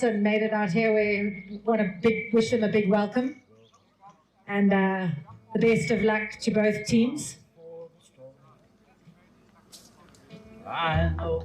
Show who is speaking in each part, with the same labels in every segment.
Speaker 1: race and made it out here. We want to wish them a big welcome and the best of luck to both teams.
Speaker 2: I know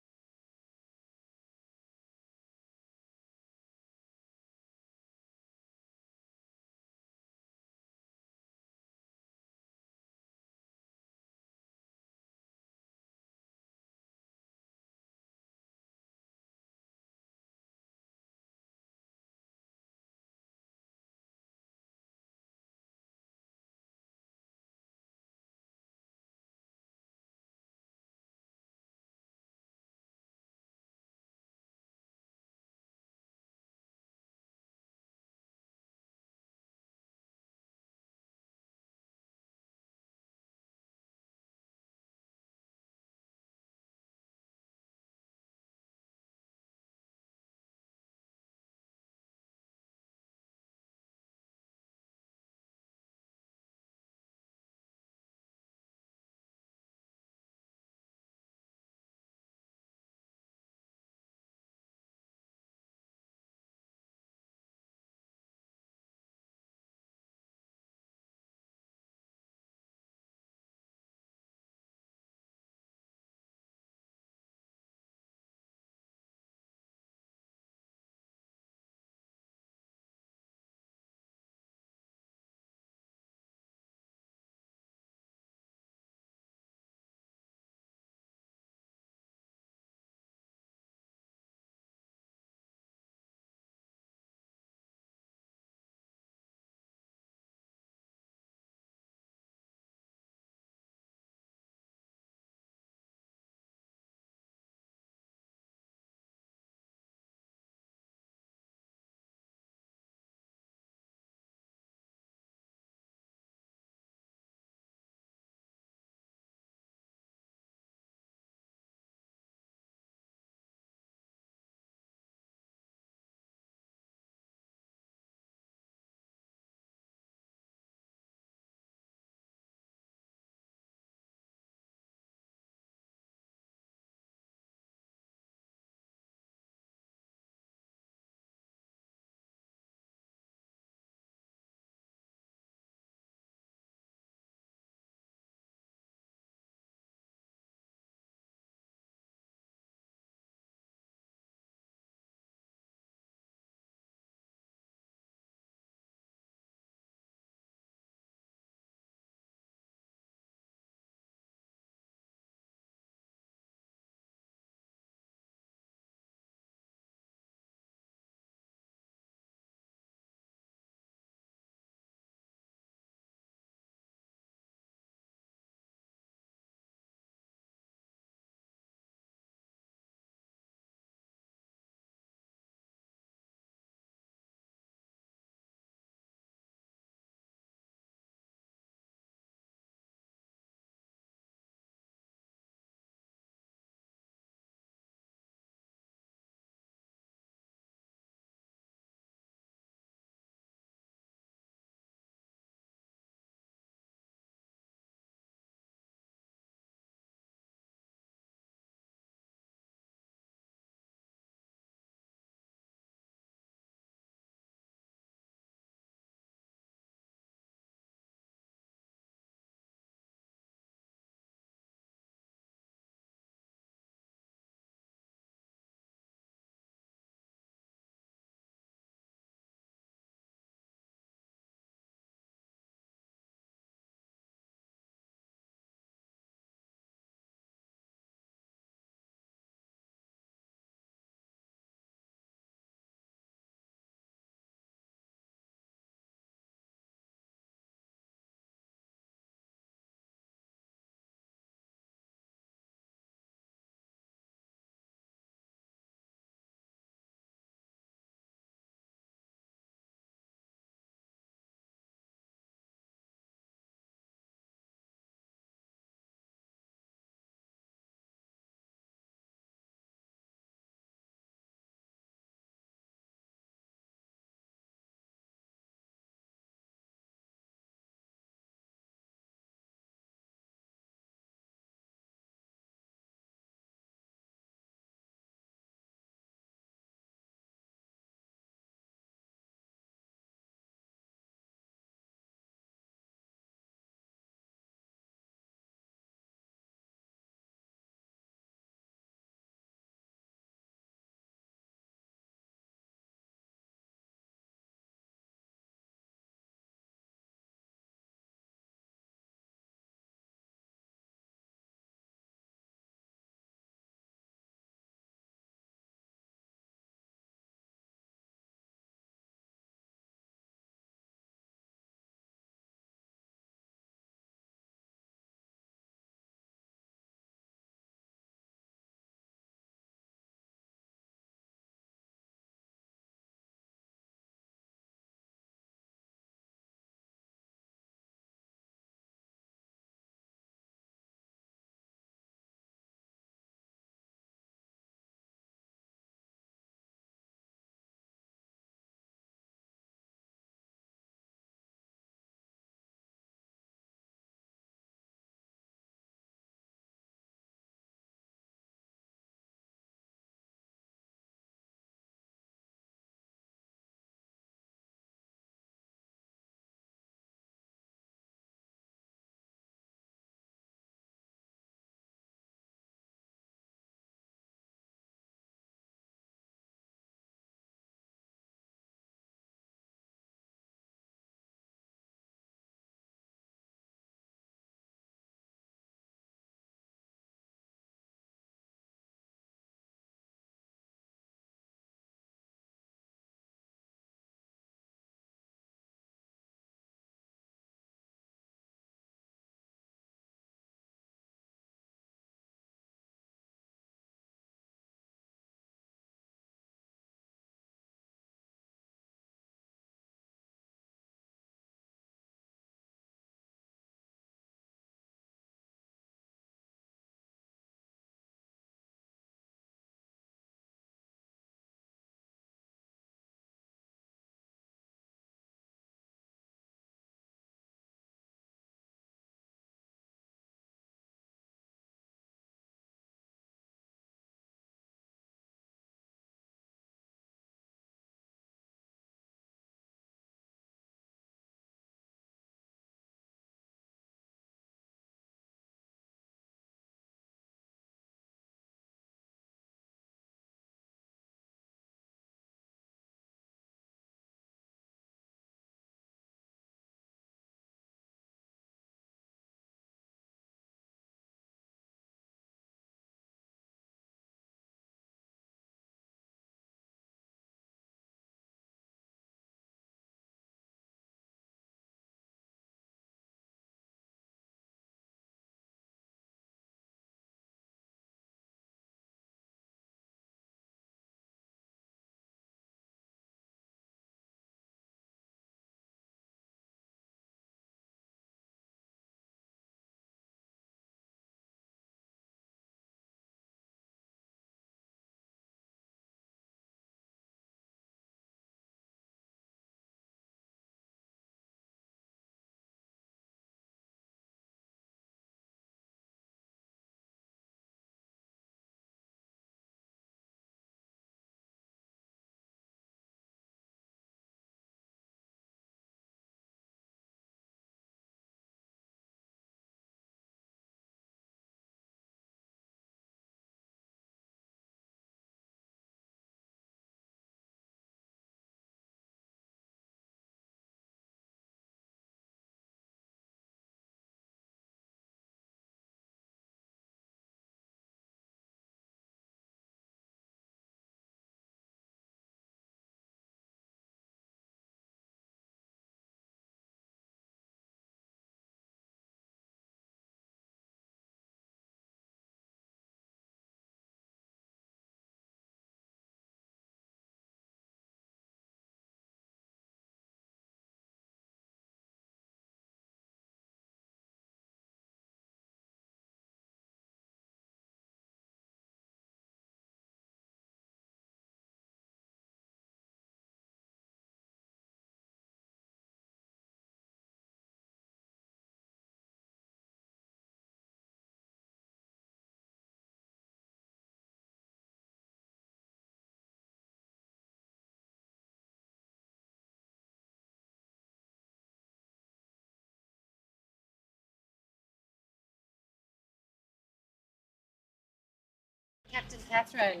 Speaker 1: Captain Catherine.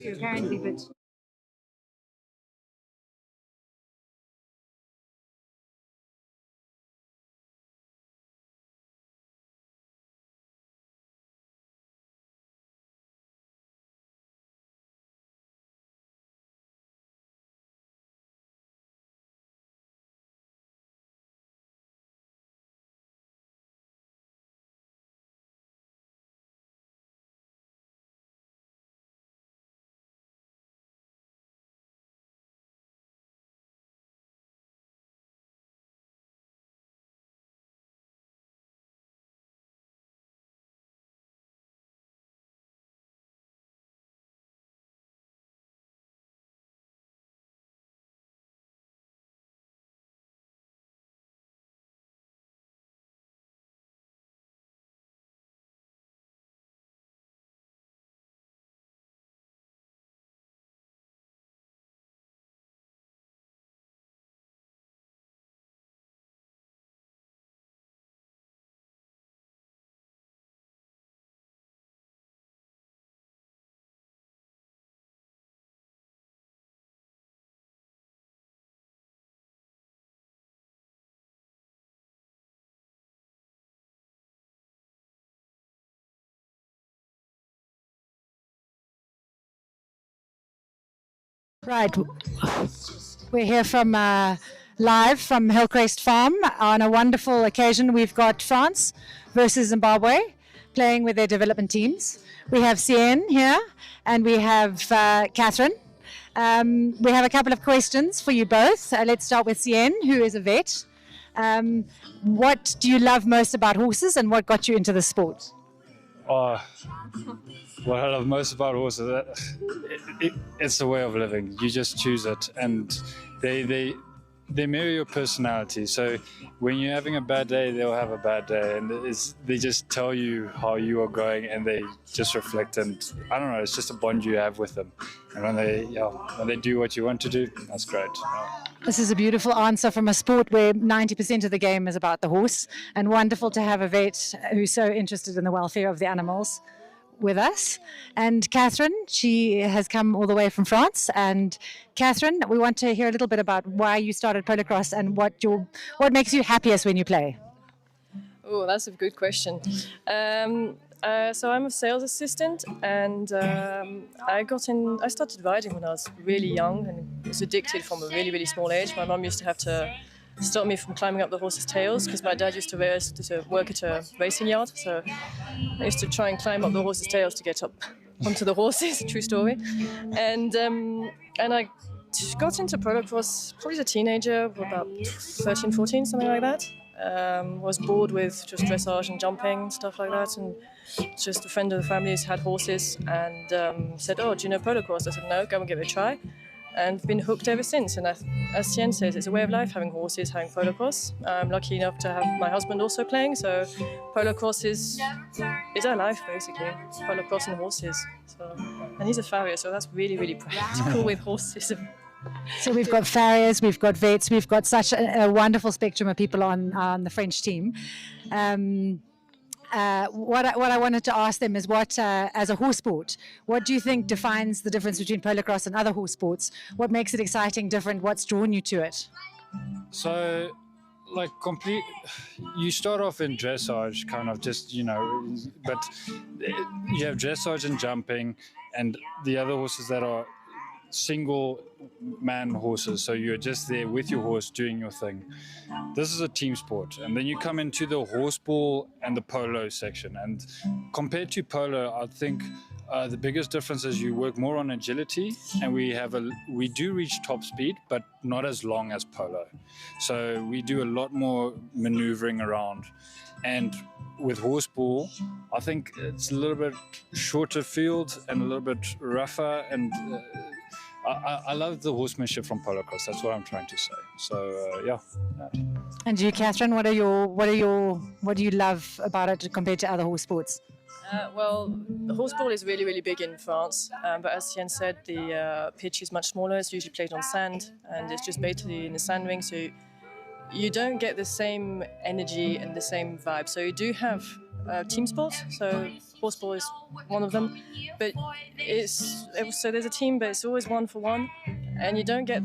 Speaker 1: Apparently, but right. We're here from live from Hillcrest Farm on a wonderful occasion. We've got France versus Zimbabwe playing with their development teams. We have Cien here and we have Catherine. We have a couple of questions for you both. Let's start with Cien, who is a vet. What do you love most about horses and what got you into the sport?
Speaker 2: What I love most about horses, it's a way of living. You just choose it, and they mirror your personality. So when you're having a bad day, they'll have a bad day, and they just tell you how you are going, and they just reflect. And I don't know, it's just a bond you have with them. And when they do what you want to do, that's great.
Speaker 1: This is a beautiful answer from a sport where 90% of the game is about the horse, and wonderful to have a vet who's so interested in the welfare of the animals with us. And Catherine, she has come all the way from France. And Catherine, we want to hear a little bit about why you started polocrosse and what makes you happiest when you play.
Speaker 3: Oh, that's a good question. So I'm a sales assistant, and I started riding when I was really young and was addicted from a really, really small age. My mum used to have to stop me from climbing up the horses' tails because my dad used to work at a racing yard. So I used to try and climb up the horses' tails to get up onto the horses. True story. And I got into polocrosse probably as a teenager, about 13, 14, something like that. Was bored with just dressage and jumping and stuff like that, and just a friend of the family's had horses and said, "Oh, do you know polocrosse?" I said, "No, go and give it a try," and been hooked ever since. And as Cien says, it's a way of life, having horses, having polocrosse. I'm lucky enough to have my husband also playing, so polocrosse is our life basically, polocrosse and horses. So, and he's a farrier, so that's really, really practical with horses.
Speaker 1: So we've got farriers, we've got vets, we've got such a wonderful spectrum of people on the French team. What I wanted to ask them is as a horse sport, what do you think defines the difference between polocrosse and other horse sports? What makes it exciting, different? What's drawn you to it?
Speaker 2: So, you start off in dressage, kind of just, but you have dressage and jumping, and the other horses that are single man horses, so you're just there with your horse doing your thing. This is a team sport, and then you come into the horseball and the polo section, and compared to polo, I think the biggest difference is you work more on agility, and we do reach top speed, but not as long as polo. So we do a lot more maneuvering around. And with horseball, I think it's a little bit shorter field and a little bit rougher, and I love the horsemanship from polo cross. That's what I'm trying to say. So yeah.
Speaker 1: And you, Catherine, what do you love about it compared to other horse sports?
Speaker 3: Well, the horseball is really, really big in France, but as Jens said, the pitch is much smaller. It's usually played on sand, and it's just basically in the sand ring, so you don't get the same energy and the same vibe. So you do have team sports, so horseball is one of them, but so there's a team, but it's always one for one, and you don't get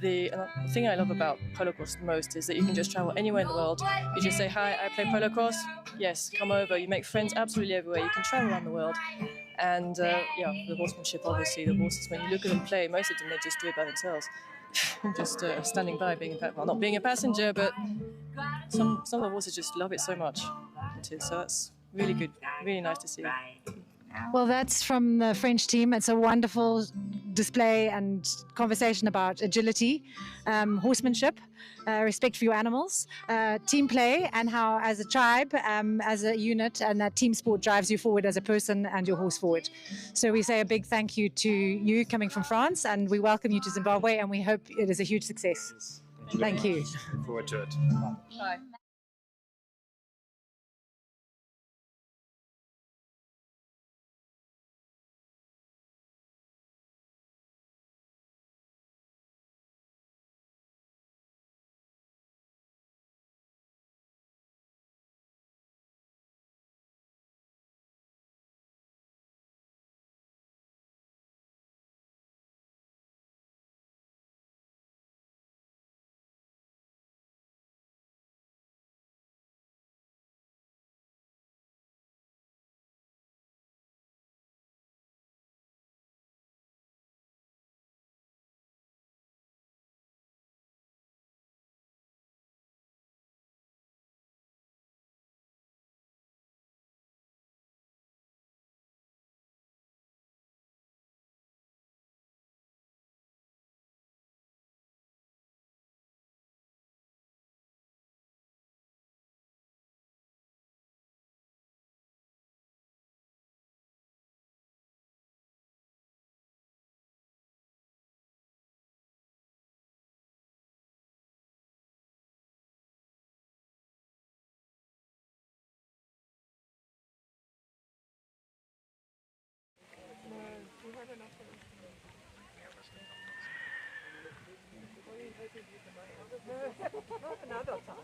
Speaker 3: the thing I love about polo cross the most is that you can just travel anywhere in the world. You just say, hi, I play polo cross. Yes, come over. You make friends absolutely everywhere. You can travel around the world. And yeah, the horsemanship, obviously, the horses, when you look at them play, most of them, they just do it by themselves. Just standing by, not being a passenger, but some of the horses just love it so much. So that's really good, really nice to see.
Speaker 1: Well, that's from the French team. It's a wonderful display and conversation about agility, horsemanship, respect for your animals, team play, and how, as a tribe, as a unit, and that team sport drives you forward as a person and your horse forward. So we say a big thank you to you coming from France, and we welcome you to Zimbabwe, and we hope it is a huge success. Thank you.
Speaker 2: Look forward to it.
Speaker 3: Bye.
Speaker 4: Another time.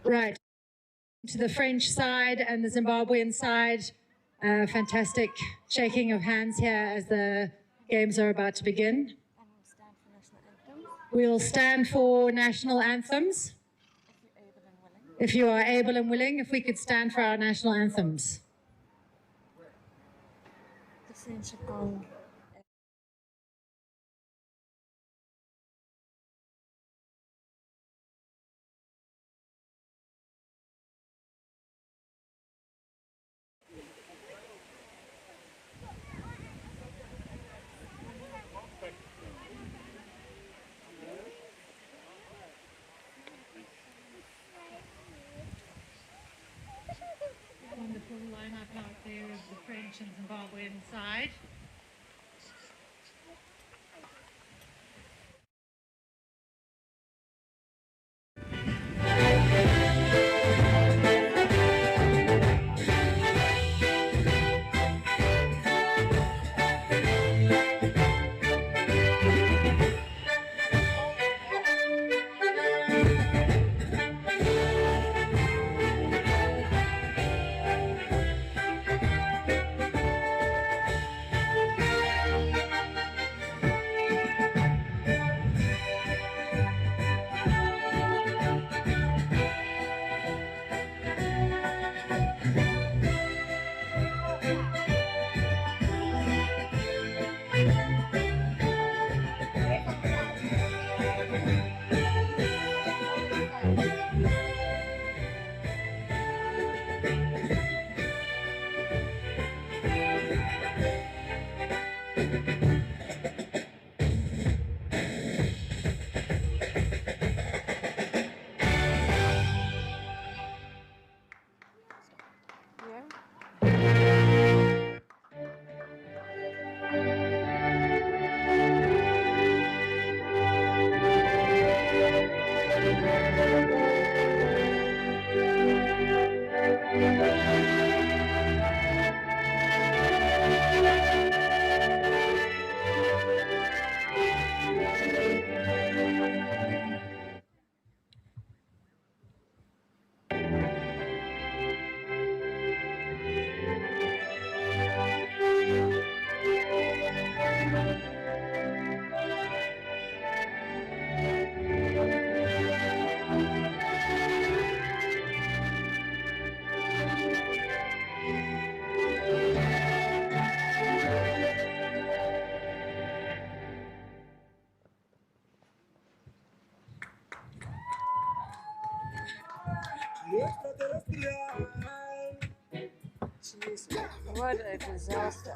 Speaker 1: Right. To the French side and the Zimbabwean side. Fantastic shaking of hands here as the games are about to begin. We'll stand for national anthems. If you are able and willing, if we could stand for our national anthems. Wonderful lineup out there of the French and Zimbabwean side.
Speaker 3: What a disaster.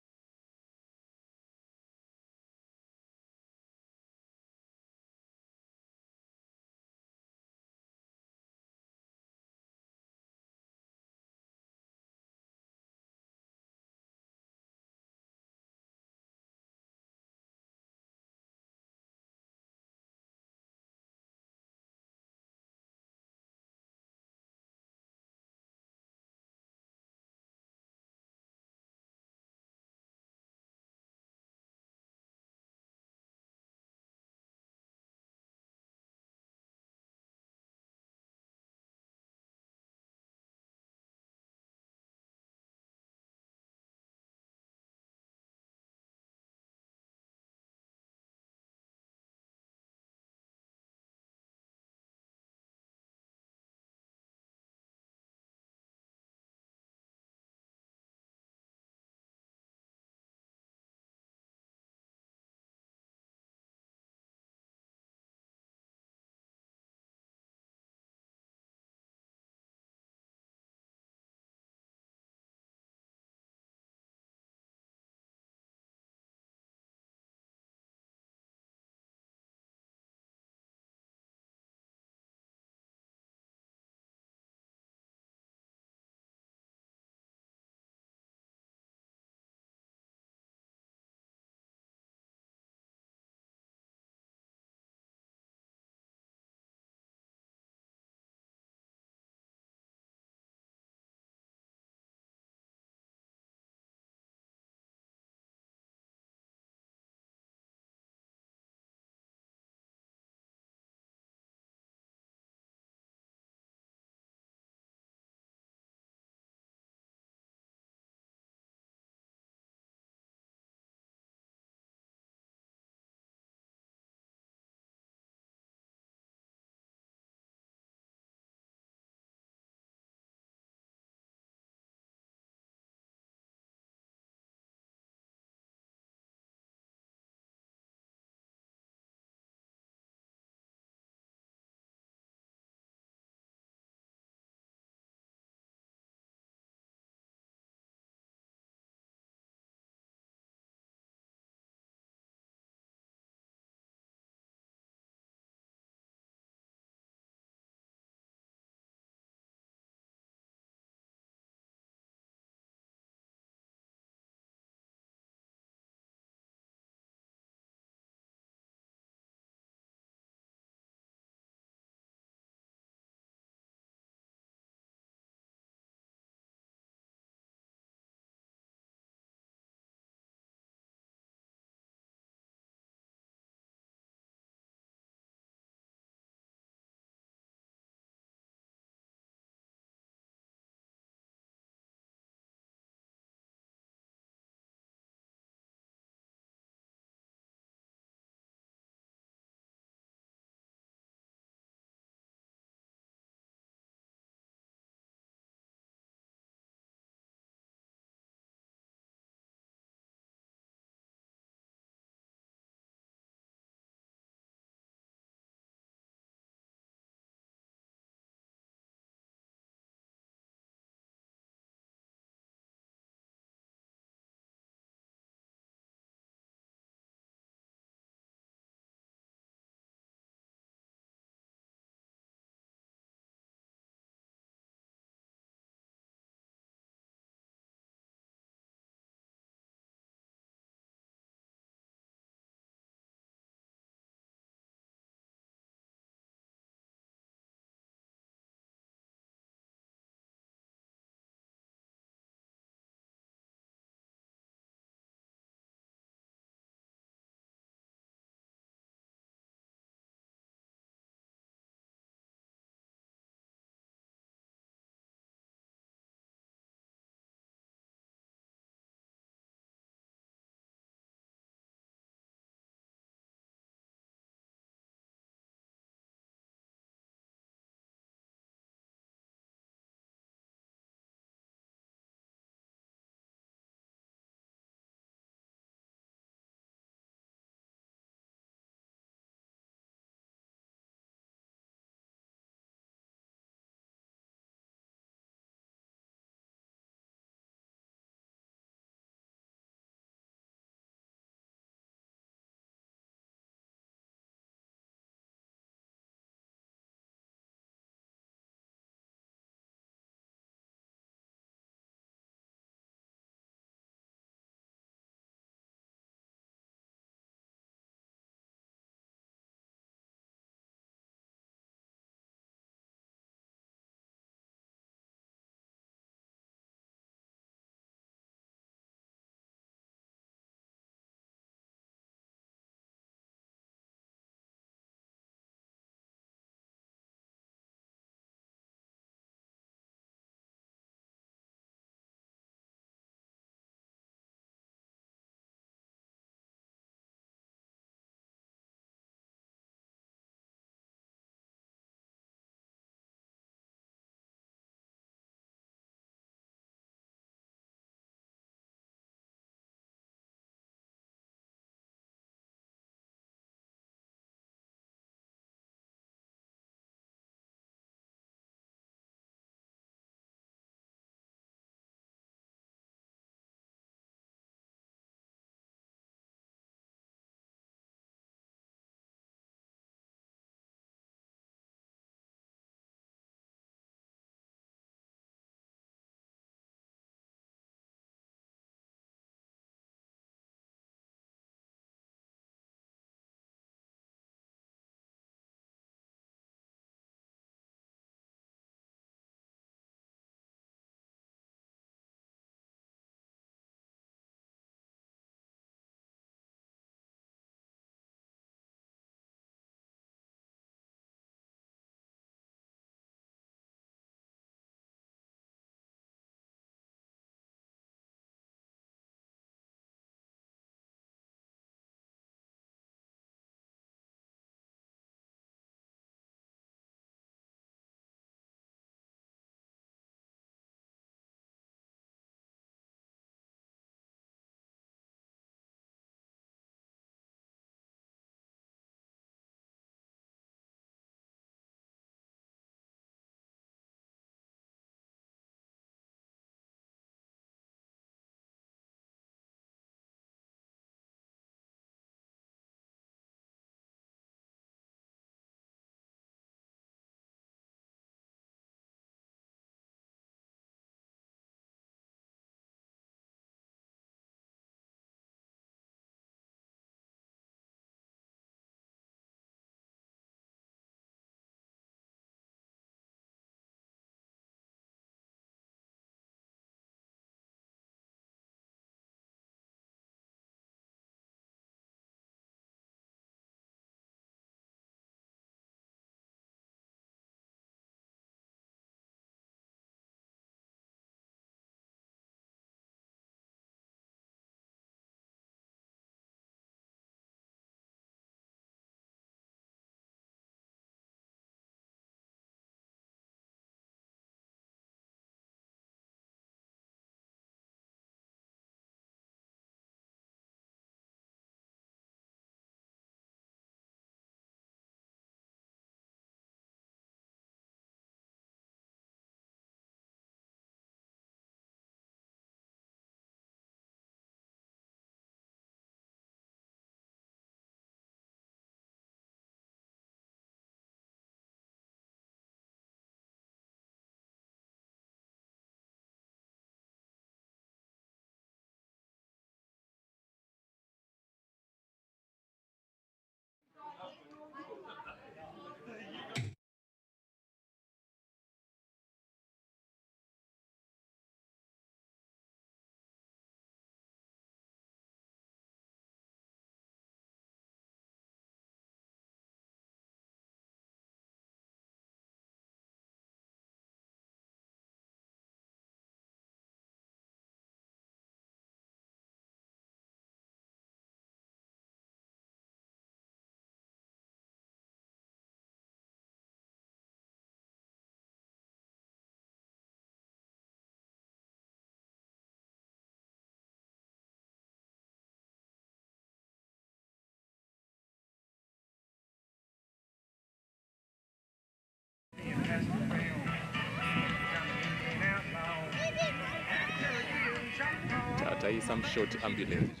Speaker 5: say some short ambulance.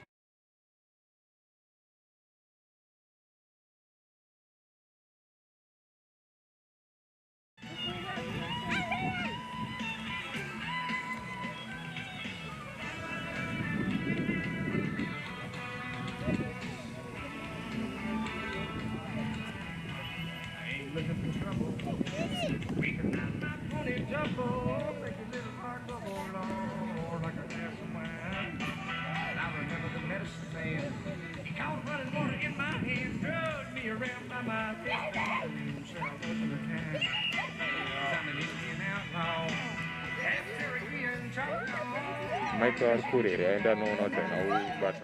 Speaker 5: Michael Kurere, I don't know nothing, but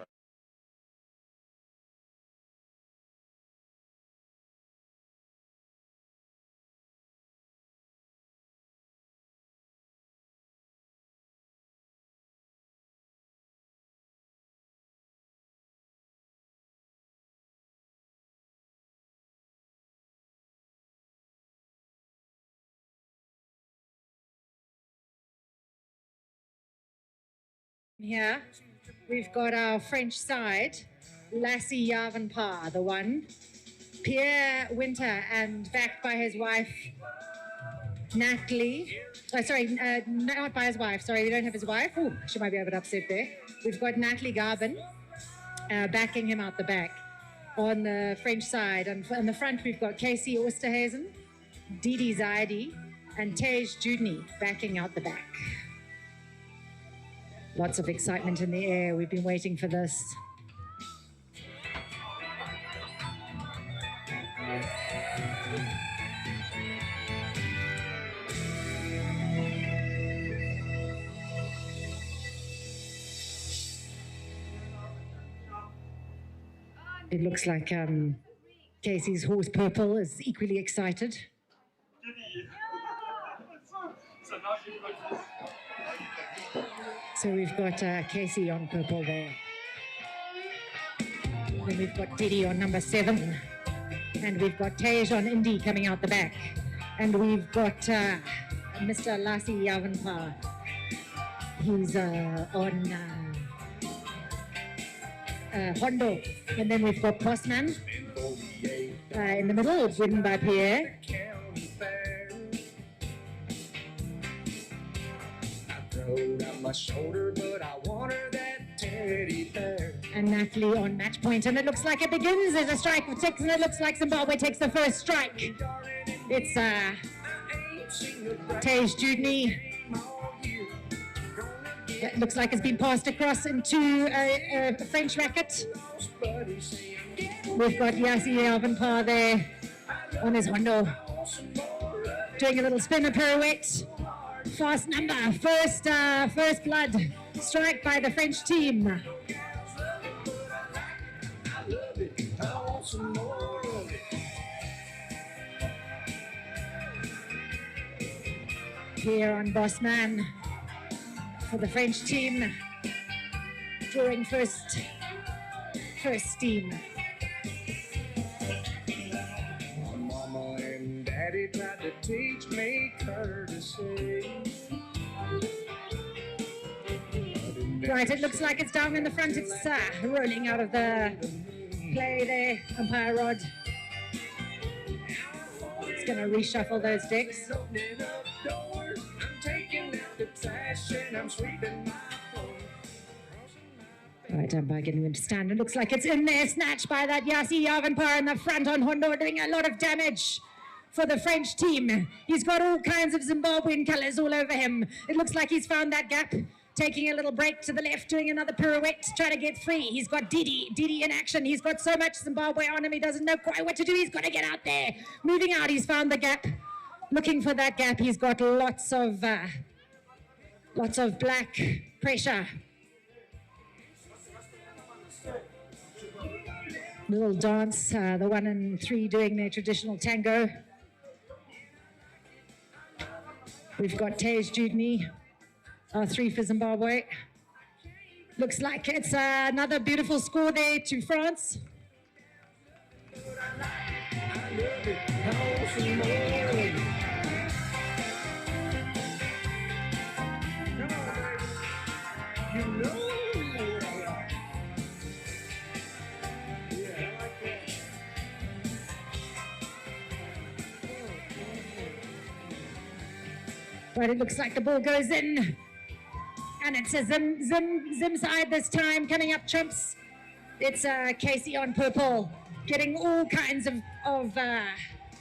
Speaker 1: Here, we've got our French side, Lassie Yavanpa, the one, Pierre Winter, and backed by his wife, Natalie. Not by his wife. Sorry, we don't have his wife. Oh, she might be a bit upset there. We've got Natalie Garben backing him out the back on the French side. And on the front, we've got Casey Osterhazen, Didi Zaidi, and Tej Judney backing out the back. Lots of excitement in the air. We've been waiting for this. It looks like Casey's horse Purple is equally excited. So we've got Casey on Purple there. Then we've got Diddy on number 7. And we've got Tej on Indy coming out the back. And we've got Mr. Lassie Yavanpa. He's on Hondo. And then we've got Postman in the middle, ridden by Pierre. My shoulder, but I want her that teddy bear. And Natalie on match point, and it looks like it begins. There's a strike for 6, and it looks like Zimbabwe takes the first strike. It's Tej Judney. It looks like it's been passed across into a French racket. We've got Yassi Alvanpar there on his Hondo, doing a little spinner pirouette. Fast number, first blood, strike by the French team. Here on Bossman for the French team, drawing first steam. Mama and Daddy tried to teach me courtesy. Right, it looks like it's down in the front. It's rolling out of the play there, umpire rod. It's going to reshuffle those decks. Right, umpire getting them to stand. It looks like it's in there, snatched by that Yassi Yavanpar in the front on Hondo, doing a lot of damage for the French team. He's got all kinds of Zimbabwean colours all over him. It looks like he's found that gap. Taking a little break to the left, doing another pirouette, trying to get free. He's got Didi in action. He's got so much Zimbabwe on him, he doesn't know quite what to do. He's got to get out there. Moving out, he's found the gap. Looking for that gap. He's got lots of black pressure. Little dance, the 1 and 3 doing their traditional tango. We've got Tej Judney. 3 for Zimbabwe. Looks like it's another beautiful score there to France. But it looks like the ball goes in. And it's a Zim side this time, coming up trumps. It's Casey on purple, getting all kinds of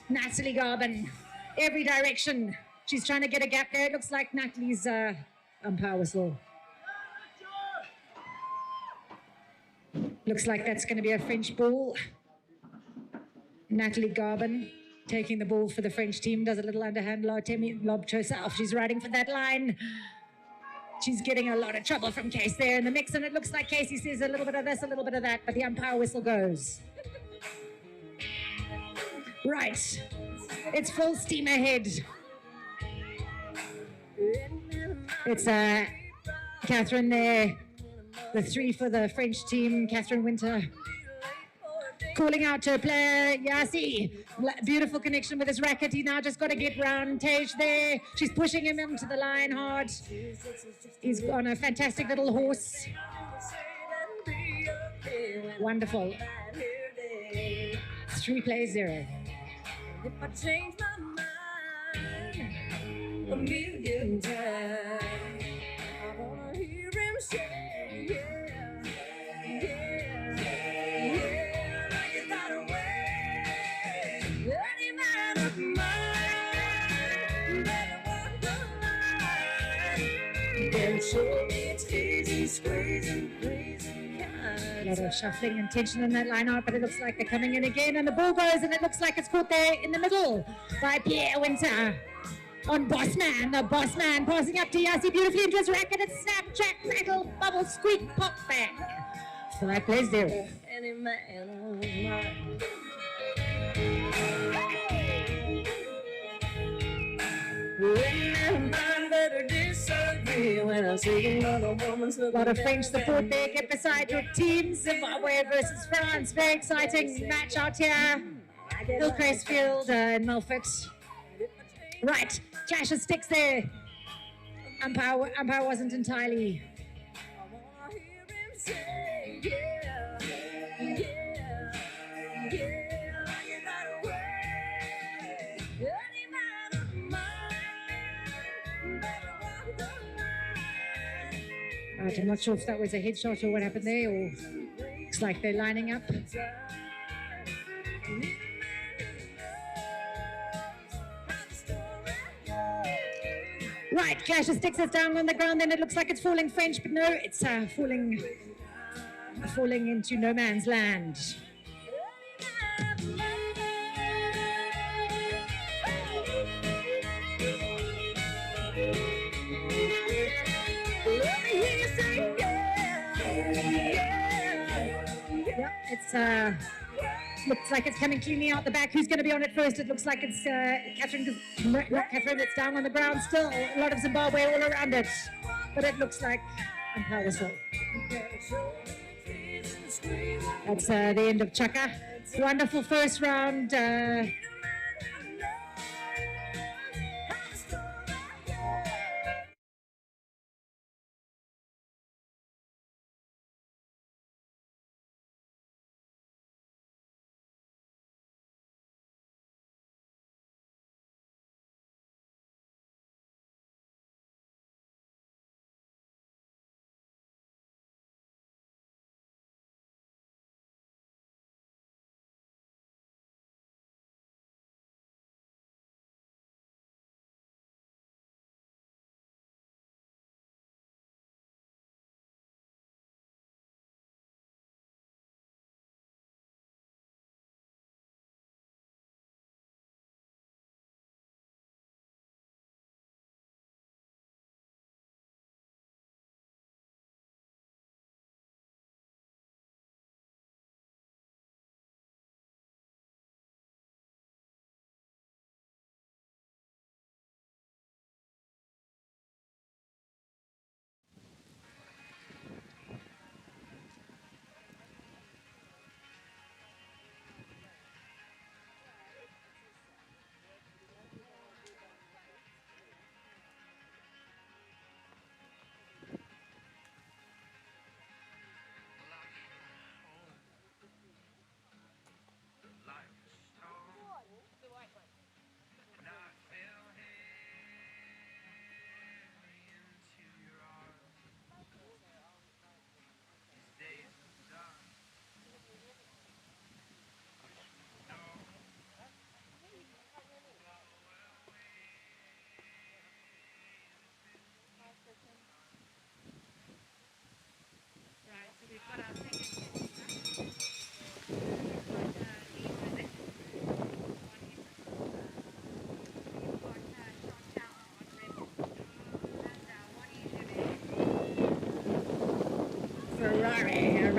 Speaker 1: Natalie Garvin, every direction. She's trying to get a gap there. It looks like Natalie's umpire whistle. Looks like that's going to be a French ball. Natalie Garvin taking the ball for the French team, does a little underhand lob to herself. She's riding for that line. She's getting a lot of trouble from Case there in the mix, and it looks like Casey says a little bit of this, a little bit of that, but the umpire whistle goes. Right, it's full steam ahead. It's Catherine there, the 3 for the French team, Catherine Winter, calling out to her player, Yassi. Beautiful connection with his racket. He now just got to get round Tage there. She's pushing him into the line hard. He's on a fantastic little horse. Wonderful. 3-0.
Speaker 6: If I change my mind a million times, I wanna hear him say, yeah, yeah, yeah, like it's not a way. Any man of mine better walk the line. Then show me it's easy, squeezing, pleasing.
Speaker 1: A lot of shuffling and tension in that line out, but it looks like they're coming in again, and the ball goes, and it looks like it's caught there in the middle by Pierre Winter on Bossman. The Bossman passing up to Yassi beautifully into his racket. It's snap, track, rattle, bubble, squeak, pop back. 5-0.
Speaker 6: Any man of mine. When I see another woman's
Speaker 1: A lot of French support there. Get beside your team. Zimbabwe versus France. Very exciting match out here. Hillcrest Field in Milford. Right, clash of sticks there. Umpire wasn't entirely. Right, I'm not sure if that was a headshot or what happened there, or looks like they're lining up. Right, clash of sticks is down on the ground, then it looks like it's falling French, but no, it's falling into no man's land. Yep, it's looks like it's coming cleanly out the back. Who's going to be on it first? It looks like it's Catherine. Not Catherine. It's down on the ground still. A lot of Zimbabwe all around it, but it looks like umpire whistle. That's the end of Chaka. Wonderful first round.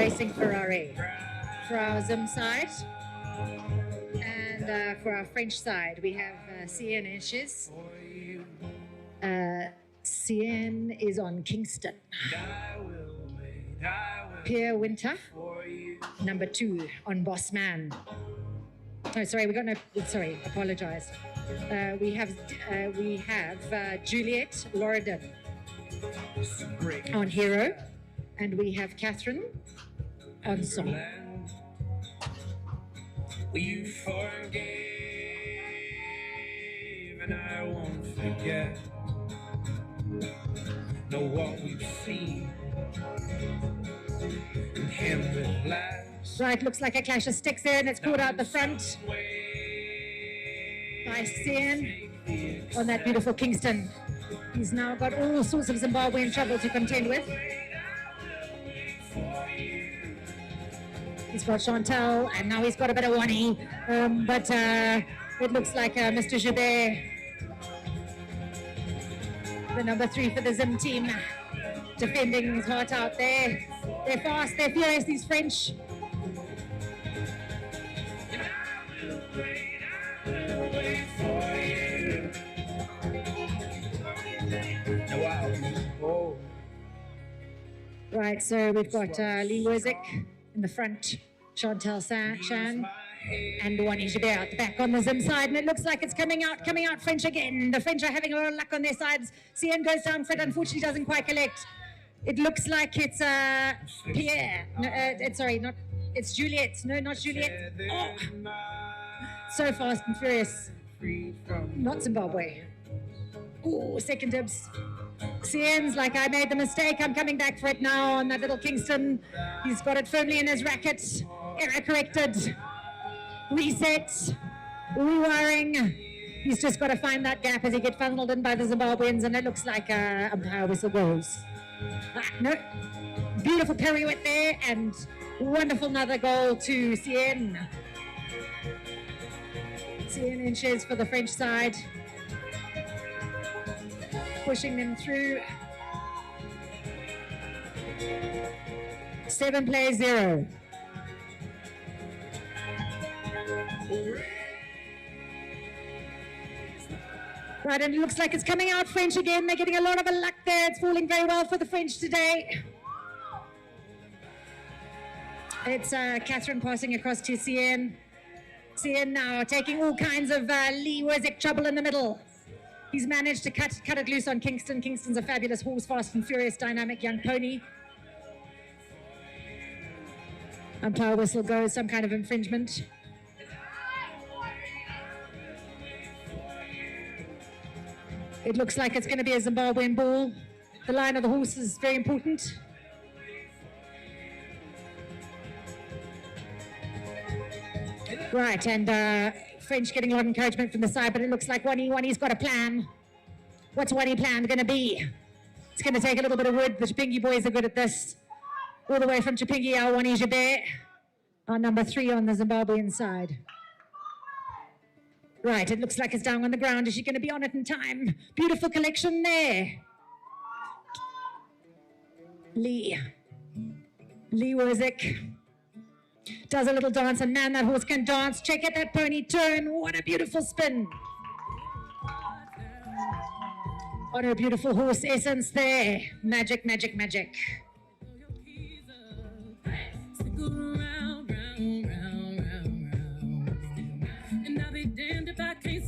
Speaker 1: racing Ferrari. For our Zim side. And for our French side, we have CN Inches. CN is on Kingston. Pierre Winter, number 2 on Boss Man. Oh, sorry, apologize. We have Juliet Loridan on Hero, and we have Catherine on Song.
Speaker 6: You forgave, and I won't forget. Know what we've seen, and him with laughs.
Speaker 1: Right, looks like a clash of sticks there, and it's caught out the front by Sian on that beautiful Kingston. He's now got all sorts of Zimbabwean trouble to contend with. He's got Chantal, and now he's got a bit of Wani, but it looks like Mr. Joubert, the number 3 for the Zim team, defending his heart out there. They're fast, they're furious, these French. Right, so we've got Lee Werzik in the front, Chantal Chan, and Wani Joubert out the back on the Zim side, and it looks like it's coming out French again. The French are having a lot of luck on their sides. CN goes down front, unfortunately doesn't quite collect. It looks like it's Pierre. No, it's Juliet. No, not Juliet. Oh. So fast and furious. Not Zimbabwe. Oh, second dibs. CN's like, I made the mistake, I'm coming back for it now on that little Kingston. He's got it firmly in his racket. Error corrected. Reset. Rewiring. He's just got to find that gap as he gets funneled in by the Zimbabweans, and it looks like umpire whistle goes. No. Beautiful pirouette there, and wonderful another goal to CN. CN Inches for the French side. Pushing them through. 7-0. Right, and it looks like it's coming out French again. They're getting a lot of luck there. It's falling very well for the French today. It's Catherine passing across to CN. CN now taking all kinds of Lee Werzik trouble in the middle. He's managed to cut it loose on Kingston. Kingston's a fabulous horse, fast and furious, dynamic young pony. Umpire whistle goes, some kind of infringement. It looks like it's going to be a Zimbabwean ball. The line of the horse is very important. Right, and French getting a lot of encouragement from the side, but it looks like Wani's got a plan. What's Wani plan going to be? It's going to take a little bit of wood. The Chipingi boys are good at this. All the way from Chipingi, our Wani Joubert, our number 3 on the Zimbabwean side. Right, it looks like it's down on the ground. Is she going to be on it in time? Beautiful collection there. Lee Werzik does a little dance, and man, that horse can dance. Check out that pony turn. What a beautiful spin. What a beautiful horse essence there. Magic, magic, magic.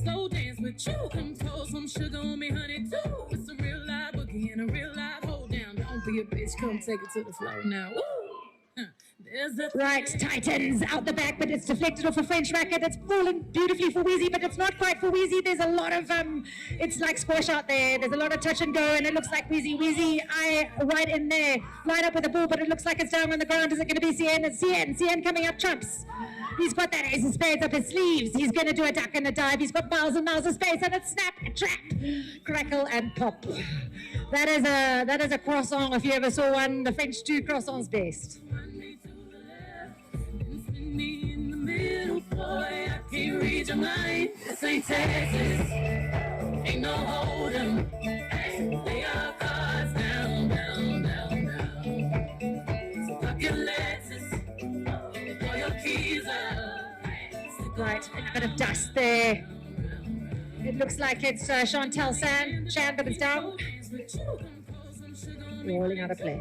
Speaker 7: Slow dance with you. Come pour some sugar on me, honey, too. It's a real live boogie and a real live hold down. Don't be a bitch, come take it to the floor now. Woo!
Speaker 1: Right, Titans out the back, but it's deflected off a French racket. It's fallen beautifully for Wheezy, but it's not quite for Wheezy. There's a lot of, it's like squash out there. There's a lot of touch and go, and it looks like Wheezy, right in there. Line up with the ball, but it looks like it's down on the ground. Is it going to be CN? It's CN coming up trumps. He's got that ace of spades up his sleeves. He's going to do a duck and a dive. He's got miles and miles of space, and it's snap, trap, crackle, and pop. That is a croissant. If you ever saw one, the French do croissants best.
Speaker 7: Boy, I can't read your mind. This ain't Texas. Ain't no hold'em. Lay our cards down, down, down, down. So fuck your legs
Speaker 1: there. It looks like it's Chantal Shand, but it's down. Rolling out of play.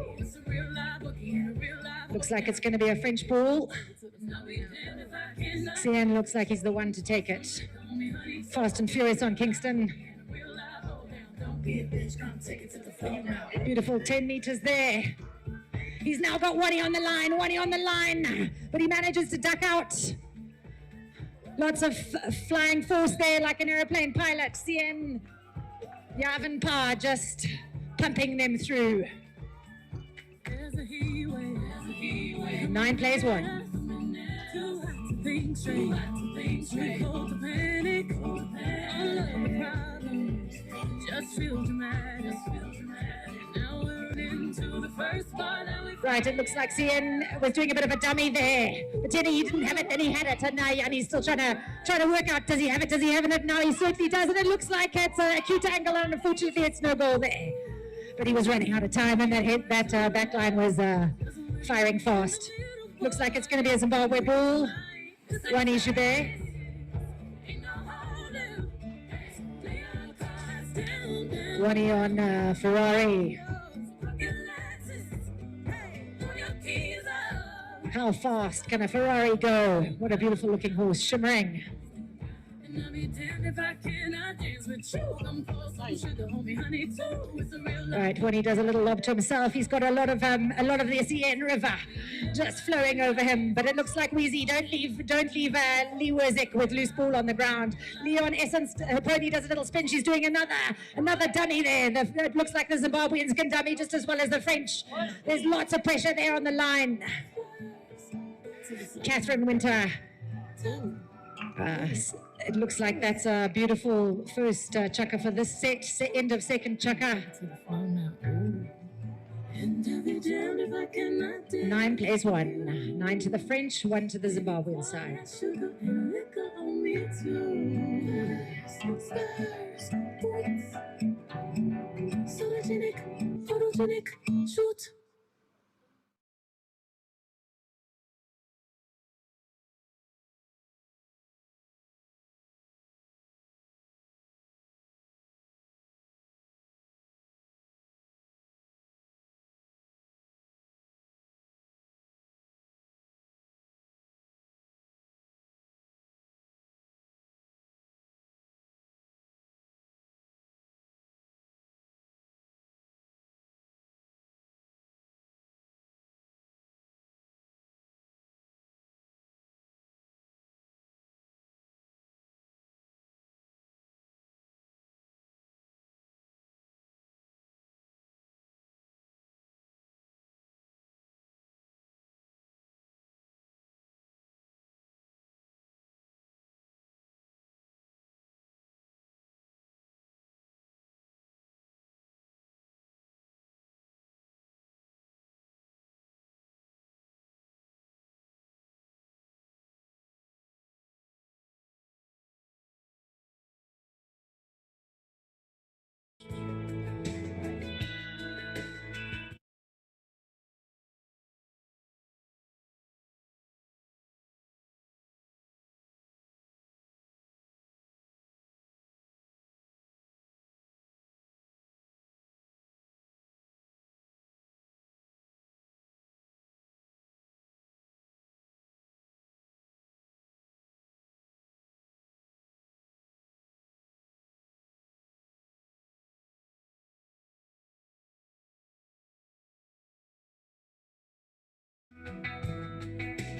Speaker 1: Looks like it's going to be a French ball. CN looks like he's the one to take it. Fast and furious on Kingston. Beautiful 10 meters there. He's now got Wani on the line, but he manages to duck out. Lots of flying force there like an aeroplane pilot. CN Yavin Pa just pumping them through. 9 plays 1. Right, it looks like CN was doing a bit of a dummy there. But then he didn't have it, then he had it, and he's still trying to work out, does he have it? Now he certainly does, and it looks like it's a cute angle, and unfortunately it's no goal there. But he was running out of time, and that back line was firing fast. Looks like it's going to be a Zimbabwe ball. Wani Jube. Wani on Ferrari. How fast can a Ferrari go? What a beautiful looking horse, shimmering. Right, when he does a little lob to himself, he's got a lot of the CN River just flowing over him. But it looks like Wheezy, don't leave Lee Werzik with loose ball on the ground. Leon Essence, her pony does a little spin. She's doing another dummy there. It looks like the Zimbabweans can dummy just as well as the French. There's lots of pressure there on the line. Catherine Winter. It looks like that's a beautiful first chukker for this set, end of second chukker. 9 plays 1. 9 to the French, 1 to the Zimbabwean side.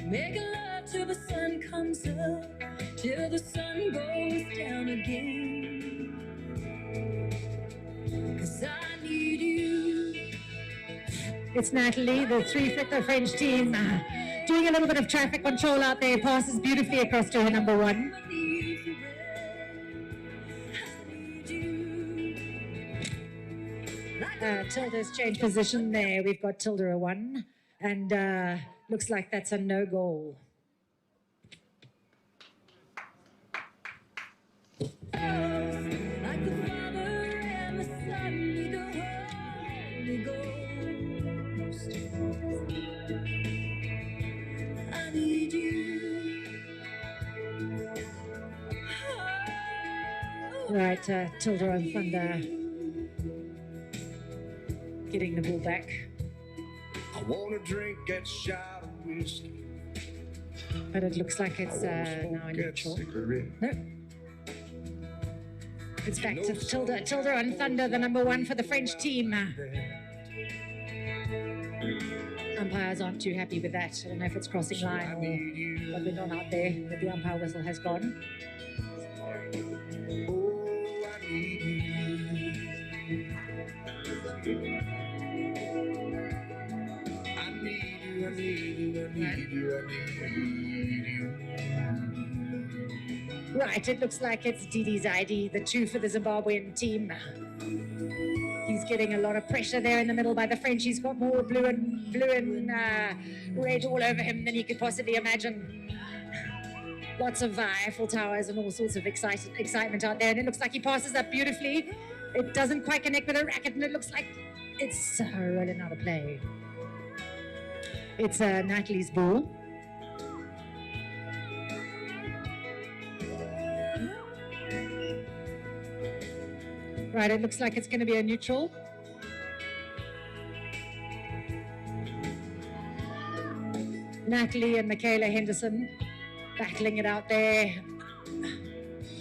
Speaker 6: Making love till the sun comes up, till the sun goes down again. 'Cause I need you.
Speaker 1: It's Natalie, the 3-5 French team, doing a little bit of traffic control out there. Passes beautifully across to her number 1. Tilda's changed position there. We've got Tilda a 1, and looks like that's a no goal.
Speaker 6: Like the Father and the Son, the Holy Ghost. I need you.
Speaker 1: Right, Tilda and Thunder getting the ball back.
Speaker 8: I wanna drink that shot of whiskey.
Speaker 1: But it looks like it's now in neutral. No. It's back to Tilda. Tilda and Thunder, the number one for the French team. Umpires aren't too happy with that. I don't know if it's crossing line or what went on out there, but the umpire whistle has gone. Right, it looks like it's Didi Zaidi, the two for the Zimbabwean team. He's getting a lot of pressure there in the middle by the French. He's got more blue and red all over him than you could possibly imagine. Lots of Eiffel Towers and all sorts of excitement out there. And it looks like he passes up beautifully. It doesn't quite connect with the racket, and it looks like it's rolling out of play. It's Natalie's ball. Right, it looks like it's going to be a neutral. Natalie and Michaela Henderson battling it out there.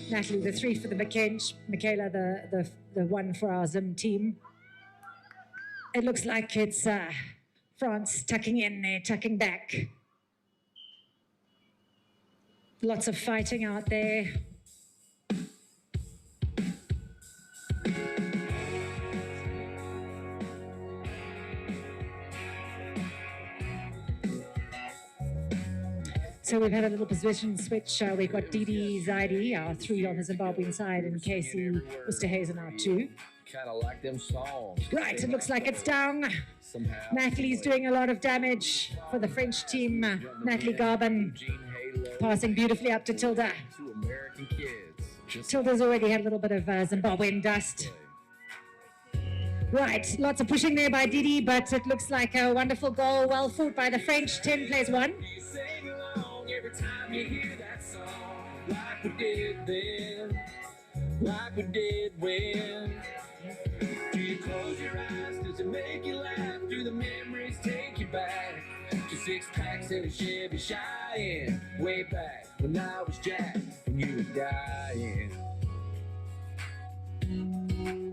Speaker 1: Natalie, the three for the McKench. Michaela, the one for our Zim team. It looks like it's France tucking in there, tucking back. Lots of fighting out there. So we've had a little position switch. We've got Didi Zaidi, our three on the Zimbabwean side, and Casey Oosterhuizen, our two.
Speaker 8: Kind of like them songs.
Speaker 1: Right, it looks like it's down. Natalie's doing a lot of damage for the French team. Natalie Garben passing beautifully up to Tilda. Tilda's already had a little bit of Zimbabwean dust. Right, lots of pushing there by Didi, but it looks like a wonderful goal, well fought by the French. 10 plays 1.
Speaker 8: Every time you hear that song, like we did then, like we did when. Do you close your eyes? Does it make you laugh? Do the memories take you back to 6 packs in a Chevy Cheyenne? Way back when I was Jack and you were dying.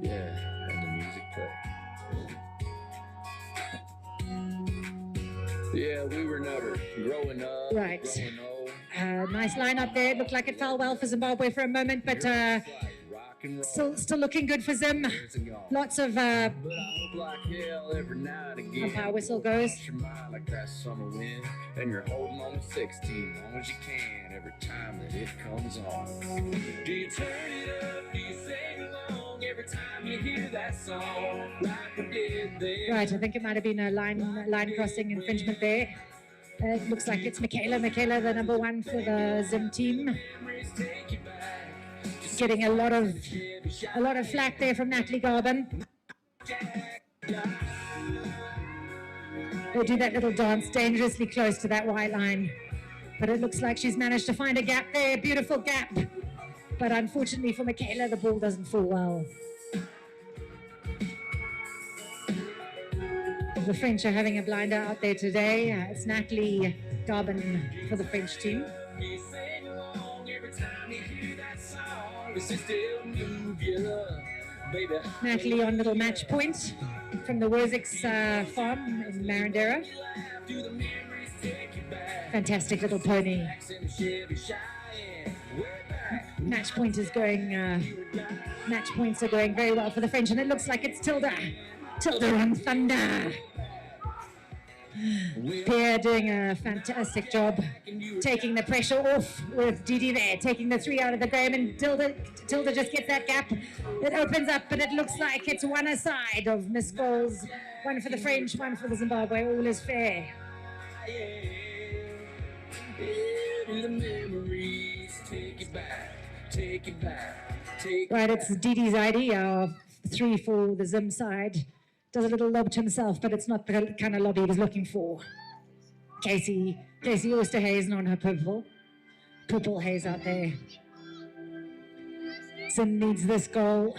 Speaker 8: Yeah, and the music played. Yeah, we were never growing up.
Speaker 1: Right.
Speaker 8: Growing old.
Speaker 1: Nice line up there. It looked like it fell well for Zimbabwe for a moment, but still looking good for Zim. Lots of umpire whistle goes.
Speaker 8: Like that summer wind, and you're holding on to 16 long as you can every time that it comes on. Do you turn it up? Do you sing along every time you hear that song? Like we did then.
Speaker 1: Right, I think it might have been a line crossing infringement there. It looks like it's Michaela, the number one for the Zim team. Getting a lot of flack there from Natalie Garben. They do that little dance dangerously close to that white line. But it looks like she's managed to find a gap there, beautiful gap. But unfortunately for Michaela, the ball doesn't fall well. The French are having a blinder out there today. It's Natalie Garben for the French team. Natalie on little match point from the Worzik's farm in Marindera. Fantastic little pony. Match points are going very well for the French, and it looks like it's Tilda on Thunder. Pierre doing a fantastic job taking the pressure off with Didi there, taking the 3 out of the game, and Tilda just gets that gap. It opens up, but it looks like it's one aside of missed goals. One for the French, one for the Zimbabwe. All is fair. Right, it's Didi Zaidi, our 3 for the Zim side. Does a little lob to himself, but it's not the kind of lob he was looking for. Casey Oosterhuizen on her purple haze out there. Dixon needs this goal.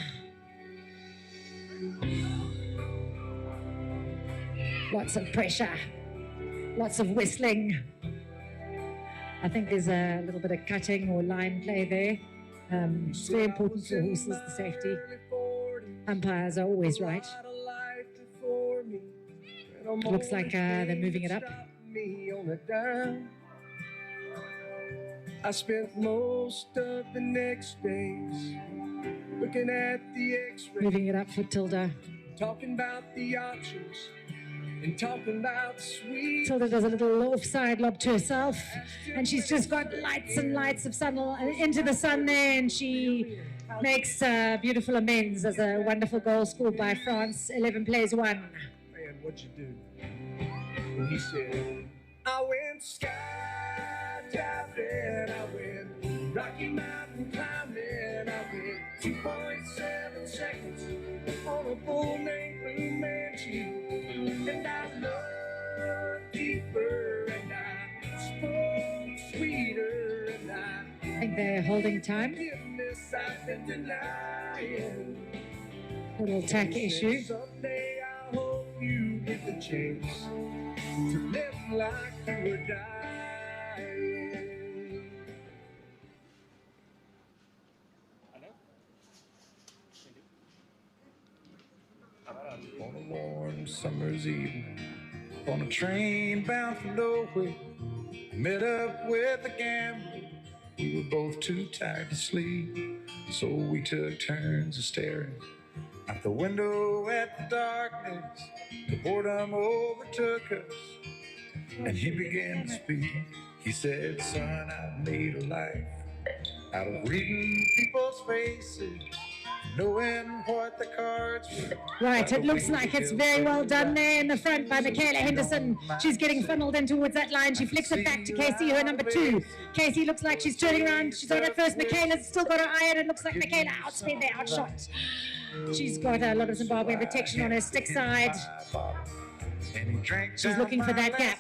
Speaker 1: Lots of pressure, lots of whistling. I think there's a little bit of cutting or line play there. It's very important for horses, the safety. Umpires are always right. It looks like they're moving it up.
Speaker 8: I spent most of the next days looking at the x-ray,
Speaker 1: Moving it up for Tilda.
Speaker 8: talking about the options and talking about the sweet.
Speaker 1: Tilda does a little offside lob to herself, and she's just got lights and lights of sun into the sun there, and she makes beautiful amends as a wonderful goal scored by France. 11 plays 1.
Speaker 8: Man, what'd you do? And he said, I went skydiving, I went Rocky Mountain climbing, I went 2.7 seconds on a bull named Blue Manchi, and I loved deeper, and I spoke sweeter, and I
Speaker 1: think they're holding time.
Speaker 8: forgiveness I've been denying.
Speaker 1: Little tack issue.
Speaker 8: Someday I hope you get the chance to live like you were dying. On a warm summer's evening, on a train bound for nowhere, met up with a gambler. We were both too tired to sleep, so we took turns of staring out the window at the darkness. The boredom overtook us, and he began to speak. He said, son, I've made a life out of reading people's faces, knowing what the cards were.
Speaker 1: Right, it looks like it's very well done there in the front by Michaela Henderson. She's getting funneled in towards that line. She flicks it back to Casey, her number 2. Casey looks like she's turning around. She's on it first. Michaela's still got her iron. It looks like Michaela outsped there, outshot. She's got a lot of Zimbabwean protection on her stick side. She's looking for that gap.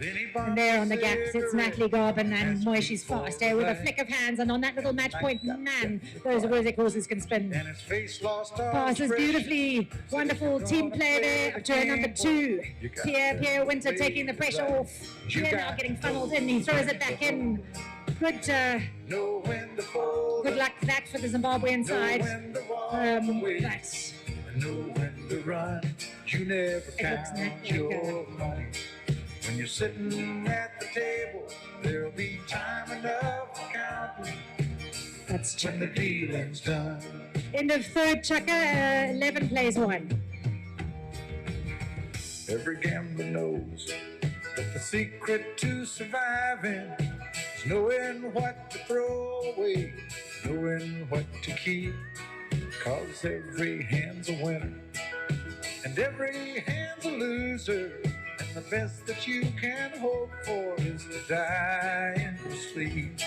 Speaker 1: And there on the gap sits Natalie Garvin, and boy, she's fast there with a flick of hands. And on that little match point, man, those Rosic horses can spin. Passes beautifully. Wonderful team play there up to her number 2. Pierre Winter taking the pressure off. Pierre now getting funneled in. He throws it back in. Good luck that for the Zimbabwean side. But
Speaker 8: You never
Speaker 1: it looks
Speaker 8: count
Speaker 1: like
Speaker 8: your money. When you're sitting at the table, there'll be time enough for counting
Speaker 1: that's
Speaker 8: when the
Speaker 1: Chukka.
Speaker 8: dealing's done.
Speaker 1: End of third, Chukka. 11 plays 1.
Speaker 8: Every gambler knows that the secret to surviving is knowing what to throw away, knowing what to keep. Cause every hand's a winner and every hand's a loser. And the best that you can hope for is to die in your sleep.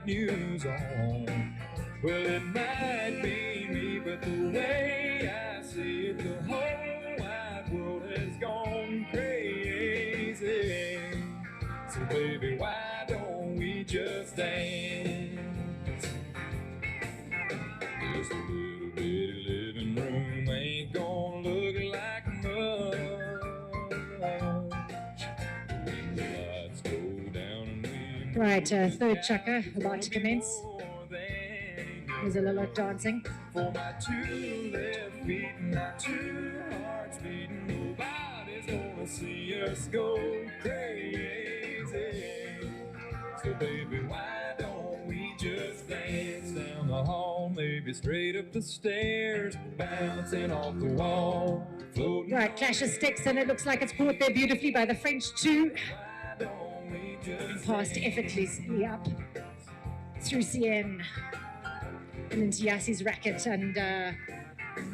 Speaker 8: news on. Well, it might be me, but the way I see it, the whole wide world has gone crazy. So baby, why don't we just dance? Just a little bitty living room ain't gonna look like much when the lights go down and we
Speaker 1: Right, third chukka about to commence. There's a little dancing.
Speaker 8: for my two left feet and my two hearts beating. Nobody's gonna see us go crazy. So baby, why don't we just dance down the hall, maybe straight up the stairs, bouncing off the wall, floating.
Speaker 1: Right, clash of sticks, and it looks like it's caught there beautifully by the French too.
Speaker 8: Why don't we just
Speaker 1: Passed effortlessly up through CN and into Yassi's racket, and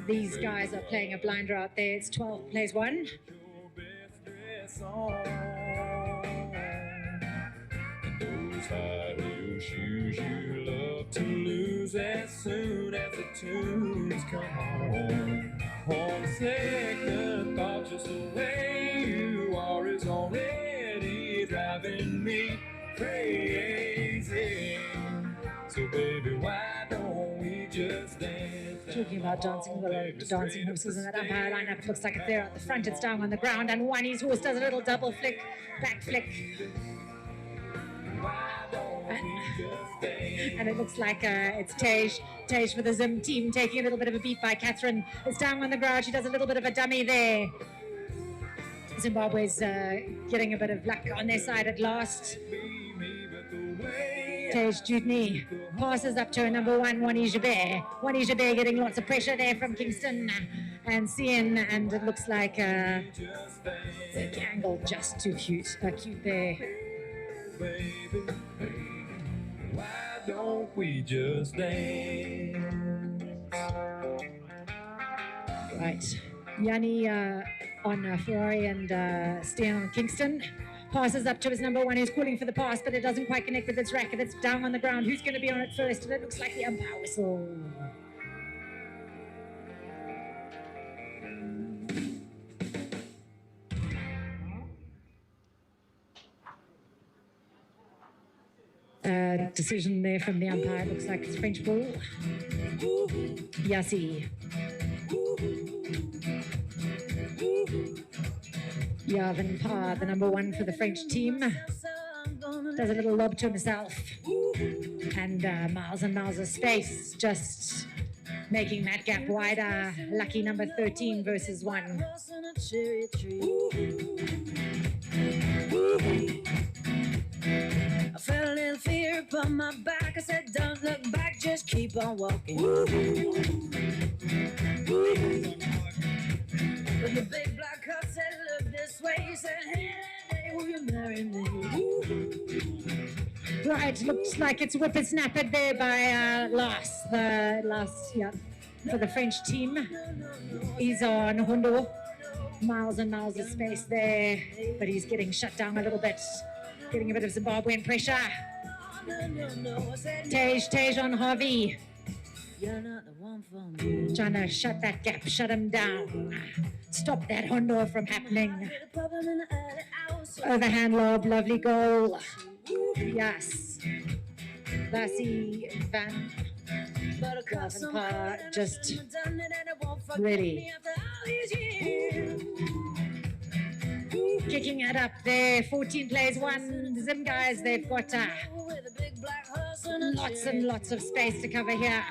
Speaker 1: these guys are playing a blinder out there. It's 12 plays 1.
Speaker 8: your best dress on? And those high heel shoes you love to lose as soon as the tunes come on. On second thought, just the way you are is already driving me crazy. So baby, why don't we just dance?
Speaker 1: Talking about dancing, we've got a lot of dancing horses in that umpire lineup. It looks like it's there at the front, it's down on the ground, and Wani's horse does a little double flick, back flick.
Speaker 8: Why don't we just dance?
Speaker 1: And it looks like it's Tej for the Zim team, taking a little bit of a beat by Catherine. It's down on the ground, she does a little bit of a dummy there. Zimbabwe's getting a bit of luck on their side at last. Tej Jutney passes up to a number 1, Wani Jabert. Wani Jabert getting lots of pressure there from Kingston and Cian, and it looks like the angle just too cute there.
Speaker 8: Baby, why don't we just dance?
Speaker 1: Right, Yanni on Ferrari and Stian on Kingston. Passes up to his number 1, who's calling for the pass, but it doesn't quite connect with its racket. It's down on the ground. Who's going to be on it first? And it looks like the umpire whistle. Decision there from the umpire. It looks like it's French ball. Yassi. Yarvin Parr, the number 1 for the French team, does a little lob to himself, and miles and miles of space, just making that gap wider. Lucky number 13 versus 1.
Speaker 6: I felt a little fear upon my back. I said, don't look back, just keep on walking. But the big black car said, look this way. He said, hey, will you marry me?
Speaker 1: Right, looks like it's whippersnappered there by Lars, for the French team. He's on Hondo. Miles and miles of space there, but he's getting shut down a little bit. Getting a bit of Zimbabwean pressure. Tej on Harvey.
Speaker 6: You're not the one for me.
Speaker 1: Trying to shut that gap, shut him down. Stop that Hondo from happening. Overhand lob, lovely goal. Yes. Lassie Van Parr just really kicking it up there. 14 plays 1. Zim guys, they've got lots and lots of space to cover here.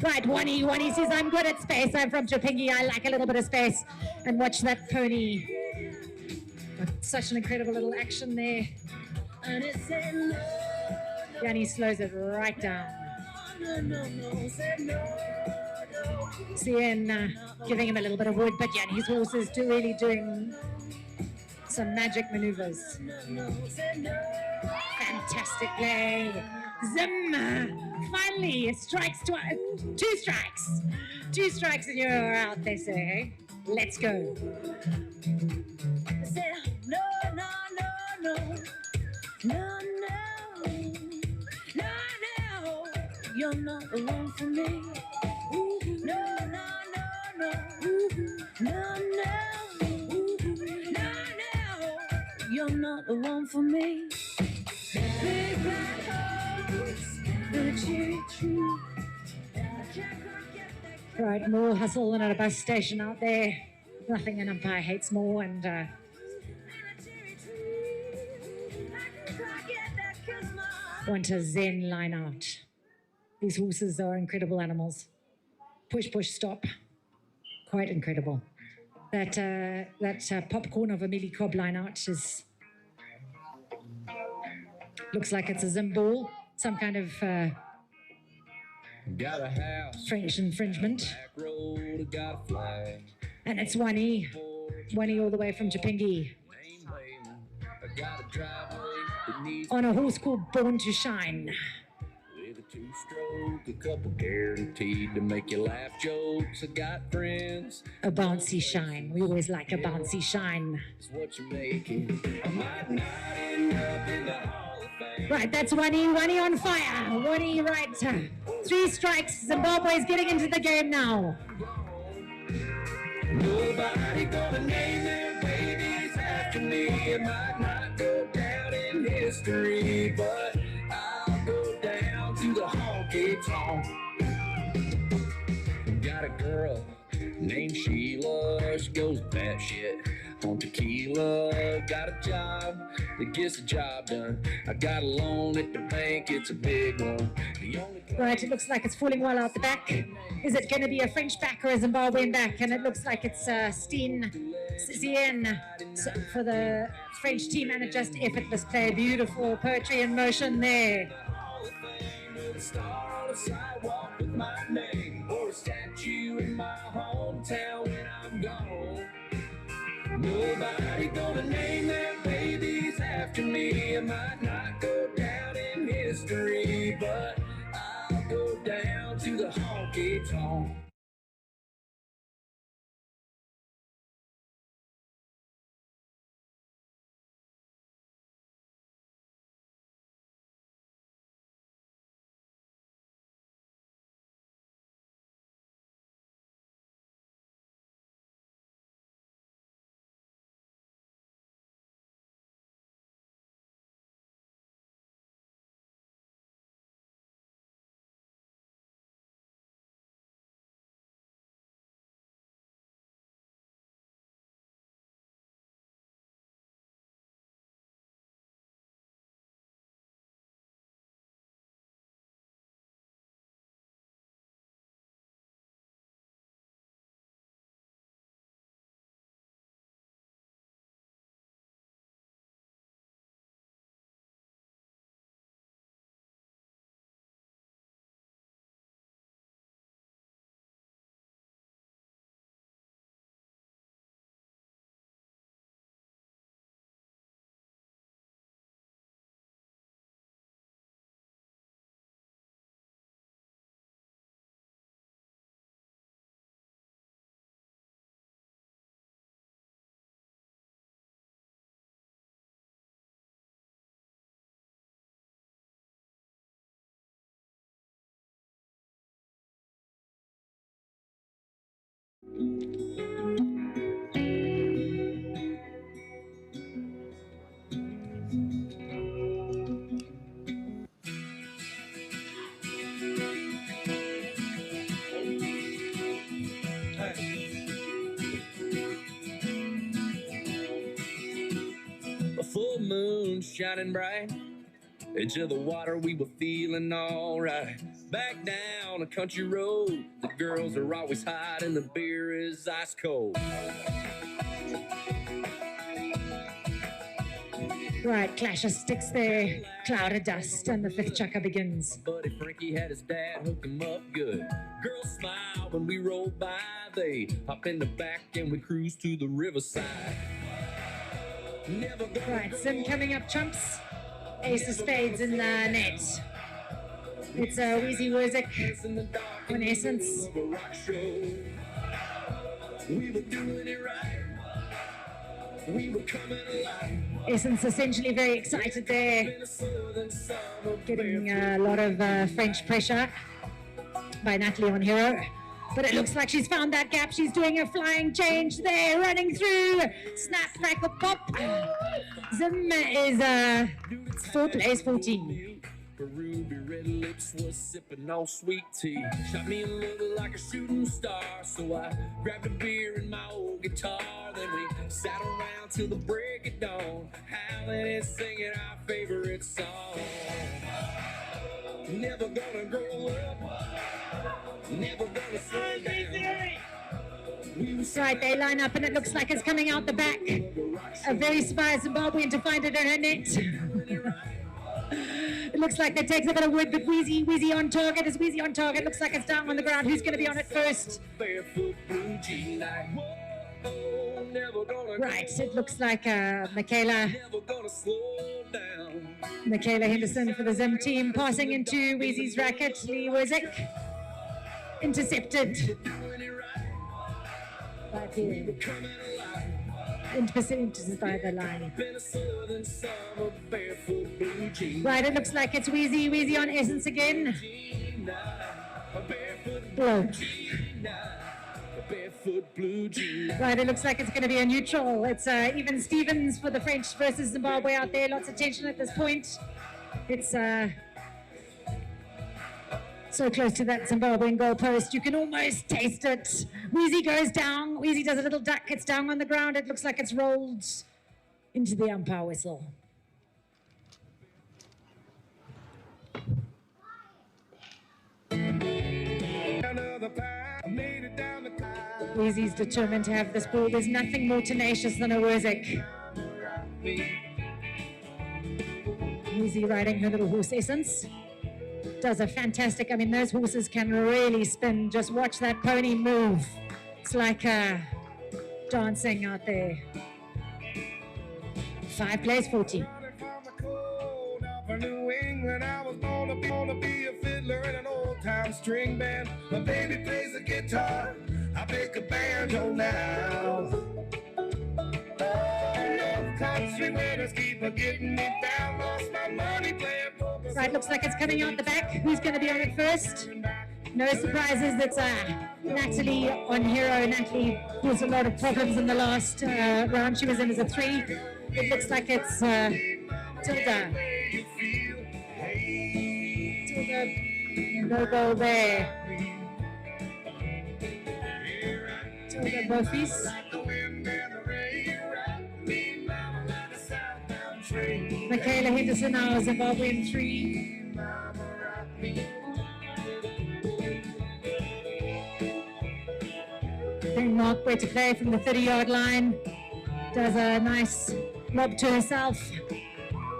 Speaker 1: Right, Wani says, I'm good at space. I'm from Chopingi. I like a little bit of space. And watch that pony. Such an incredible little action there.
Speaker 6: And it said no.
Speaker 1: Yanni slows it right down. Cian giving him a little bit of wood, but Yanni's horse is really doing some magic maneuvers. Fantastic play. Zim finally strikes 2 strikes. 2 strikes and you're out, they say. Let's go.
Speaker 6: No, no, no, no, no, no. you're not the one for me. No, no, no, no. No, no. No, you're not the one for me. Big black horse, the cherry tree.
Speaker 1: Right, more hustle than at a bus station out there. Nothing an umpire hates more, and want a zen line out. These horses are incredible animals. Push, push, stop. Quite incredible. That popcorn of a Millie Cobb line out is looks like it's a Zimbabwe, some kind of
Speaker 8: Got a house,
Speaker 1: French infringement.
Speaker 8: back road, got a flag.
Speaker 1: And it's Wani all the way from Chipinge
Speaker 8: Name waiting. I got a driveway that needs
Speaker 1: on a horse called Born to Shine.
Speaker 8: with a two-stroke, a couple guaranteed to make you laugh jokes. I got friends,
Speaker 1: A bouncy shine. We always like a bouncy shine.
Speaker 8: it's what you're making. I might not end up in the Hall of Fame.
Speaker 1: Right, that's Wani on fire. Wani, right. 3 strikes. Zimbabwe's getting into the game now.
Speaker 8: Nobody gonna name their babies after me. It might not go down in history, but I'll go down to the honky tonk. Got a girl named Sheila. She goes batshit on tequila. Got a job that gets the job done. I got a loan at the bank. It's a big one. The only
Speaker 1: Right, it looks like it's falling well out the back. Is it going to be a French back or a Zimbabwean back? And it looks like it's Steen Zien for the French team, and it just effortless play. Beautiful poetry in motion there.
Speaker 8: Hall of Fame with a star on the sidewalk with my name, or a statue in my hometown when I'm gone. Nobody gonna name their babies after me. It might not go down in history, but I'll go down to the honky tonk. A full moon shining bright, edge of the water, we were feeling alright. Back down a country road, the girls are always hot and the beer is ice cold.
Speaker 1: Right, clash of sticks there, cloud of dust, and the 5th chukker begins.
Speaker 8: Buddy Frankie had his dad hook him up good. Girls smile when we roll by, they hop in the back and we cruise to the riverside. Never gonna
Speaker 1: Right,
Speaker 8: go
Speaker 1: Sim coming up trumps. Ace of spades in the net. It's a Wheezy Wurzik
Speaker 8: in the dark
Speaker 1: in essence.
Speaker 8: of a rock show. We were doing it right. We were coming alive.
Speaker 1: Essence essentially very excited there,
Speaker 8: In a southern summer,
Speaker 1: getting a lot of French pressure. by Natalie on hero. But it looks like she's found that gap. She's doing a flying change there, running through. Snap, crackle, pop. Zim is 4th place, 14.
Speaker 8: Her ruby red lips was sipping on sweet tea. Shot me a look like a shooting star. So I grabbed a beer and my old guitar. Then we sat around till the break of dawn, howling and singing our favorite song. Never gonna grow up, never gonna slow down.
Speaker 1: Right, they line up and it looks like it's coming out the back. A very spry Zimbabwean to find it in her net. It looks like that takes a bit of wood, but Wheezy on target. Is Wheezy on target? Looks like it's down on the ground. Who's going to be on it first? Right, it looks like Michaela Henderson for the Zim team, passing into Wheezy's racket. Lee Werzik intercepted by the intercepted by the line. Right, it looks like it's Wheezy on Essence again. Blow. Right, it looks like it's going to be a neutral. It's even Stevens for the French versus Zimbabwe out there. Lots of tension at this point. It's so close to that Zimbabwean goalpost. You can almost taste it. Wheezy goes down. Wheezy does a little duck. It's down on the ground. It looks like it's rolled into the umpire whistle. Wheezy's determined to have this ball. There's nothing more tenacious than a Werzik. Wheezy riding her little horse Essence. Does a fantastic, I mean, those horses can really spin. Just watch that pony move. It's like dancing out there. 5 plays 14.
Speaker 9: New England, I was born to be a fiddler in an old-time string band. My baby plays the guitar, I pick a banjo now. Oh, country winners keep getting me down. Lost my money playing poker.
Speaker 1: Right, looks like it's coming out the back. Who's going to be on it first? No surprises. That's Natalie on hero. Natalie caused a lot of problems in the last round. She was in as a 3. It looks like it's Tilda. No goal there. Tilda Bofis. Michaela Henderson now, Zimbabwean 3. Then Mark where to play from the 30-yard line. Does a nice lob to herself.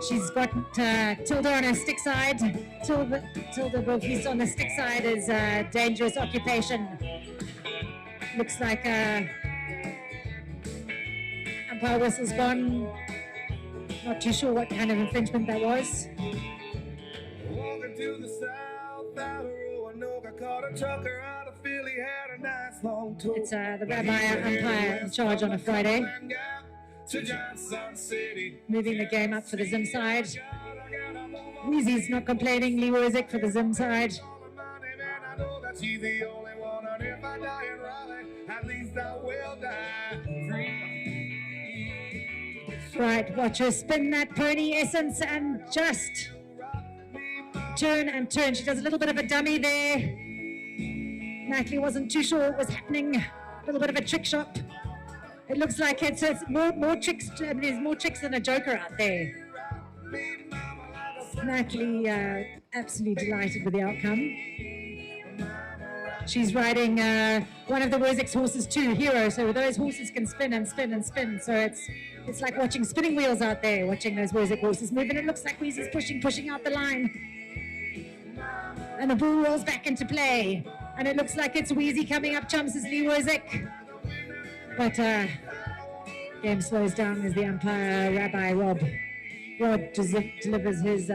Speaker 1: She's got Tilda on her stick side. Tilda Bofis on the stick side is a dangerous occupation. Looks like umpire whistle's gone. Not too sure what kind of infringement that was.
Speaker 9: Walking to the south out of Roanoke, caught a trucker out of Philly, had a nice long tour.
Speaker 1: It's the rabbi umpire in charge on a Friday. Moving the game up for the Zim side. Wheezy's not complaining. Lee Werzik for the Zim side. Right, watch her spin that pony Essence and just turn and turn. She does a little bit of a dummy there. Natalie wasn't too sure what was happening. A little bit of a trick shot. It looks like it's more tricks. There's more tricks than a joker out there. Natalie absolutely delighted with the outcome. She's riding one of the Werzik's horses too, Hero. So those horses can spin and spin and spin. So it's like watching spinning wheels out there, watching those Werzik horses move. And it looks like Wheezy's pushing out the line. And the ball rolls back into play. And it looks like it's Wheezy coming up chumps as Lee Werzik. But game slows down as the umpire, Rabbi Rob. Rod delivers his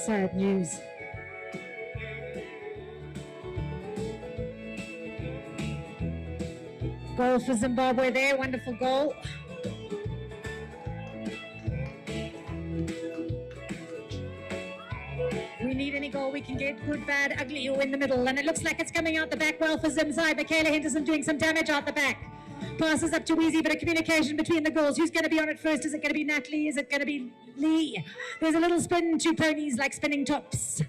Speaker 1: sad news. Goal for Zimbabwe there, wonderful goal. goal we can get. Good, bad, ugly, or in the middle. And it looks like it's coming out the back well for Zim side. Michaela Henderson doing some damage out the back. Passes up to Weezy, but a communication between the girls. Who's going to be on it first? Is it going to be Natalie? Is it going to be Lee? There's a little spin, 2 ponies like spinning tops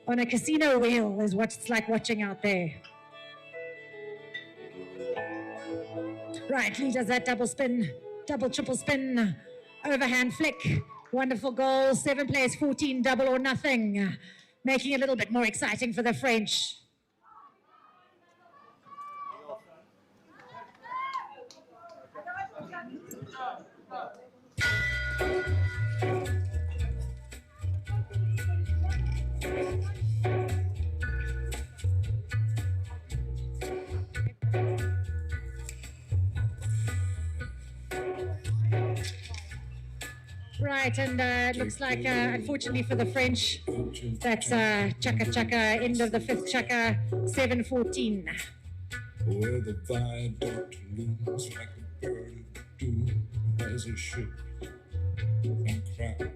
Speaker 1: on a casino wheel is what it's like watching out there. Right, Lee does that double spin, double, triple spin, overhand flick. Wonderful goal, 7 players, 14, double or nothing. Making it a little bit more exciting for the French. Right, and it looks like, unfortunately for the French, that's chaka chaka, end of the 5th chaka, 7-14.
Speaker 9: Where the viaduct looms like a bird of doom as a ship and cry.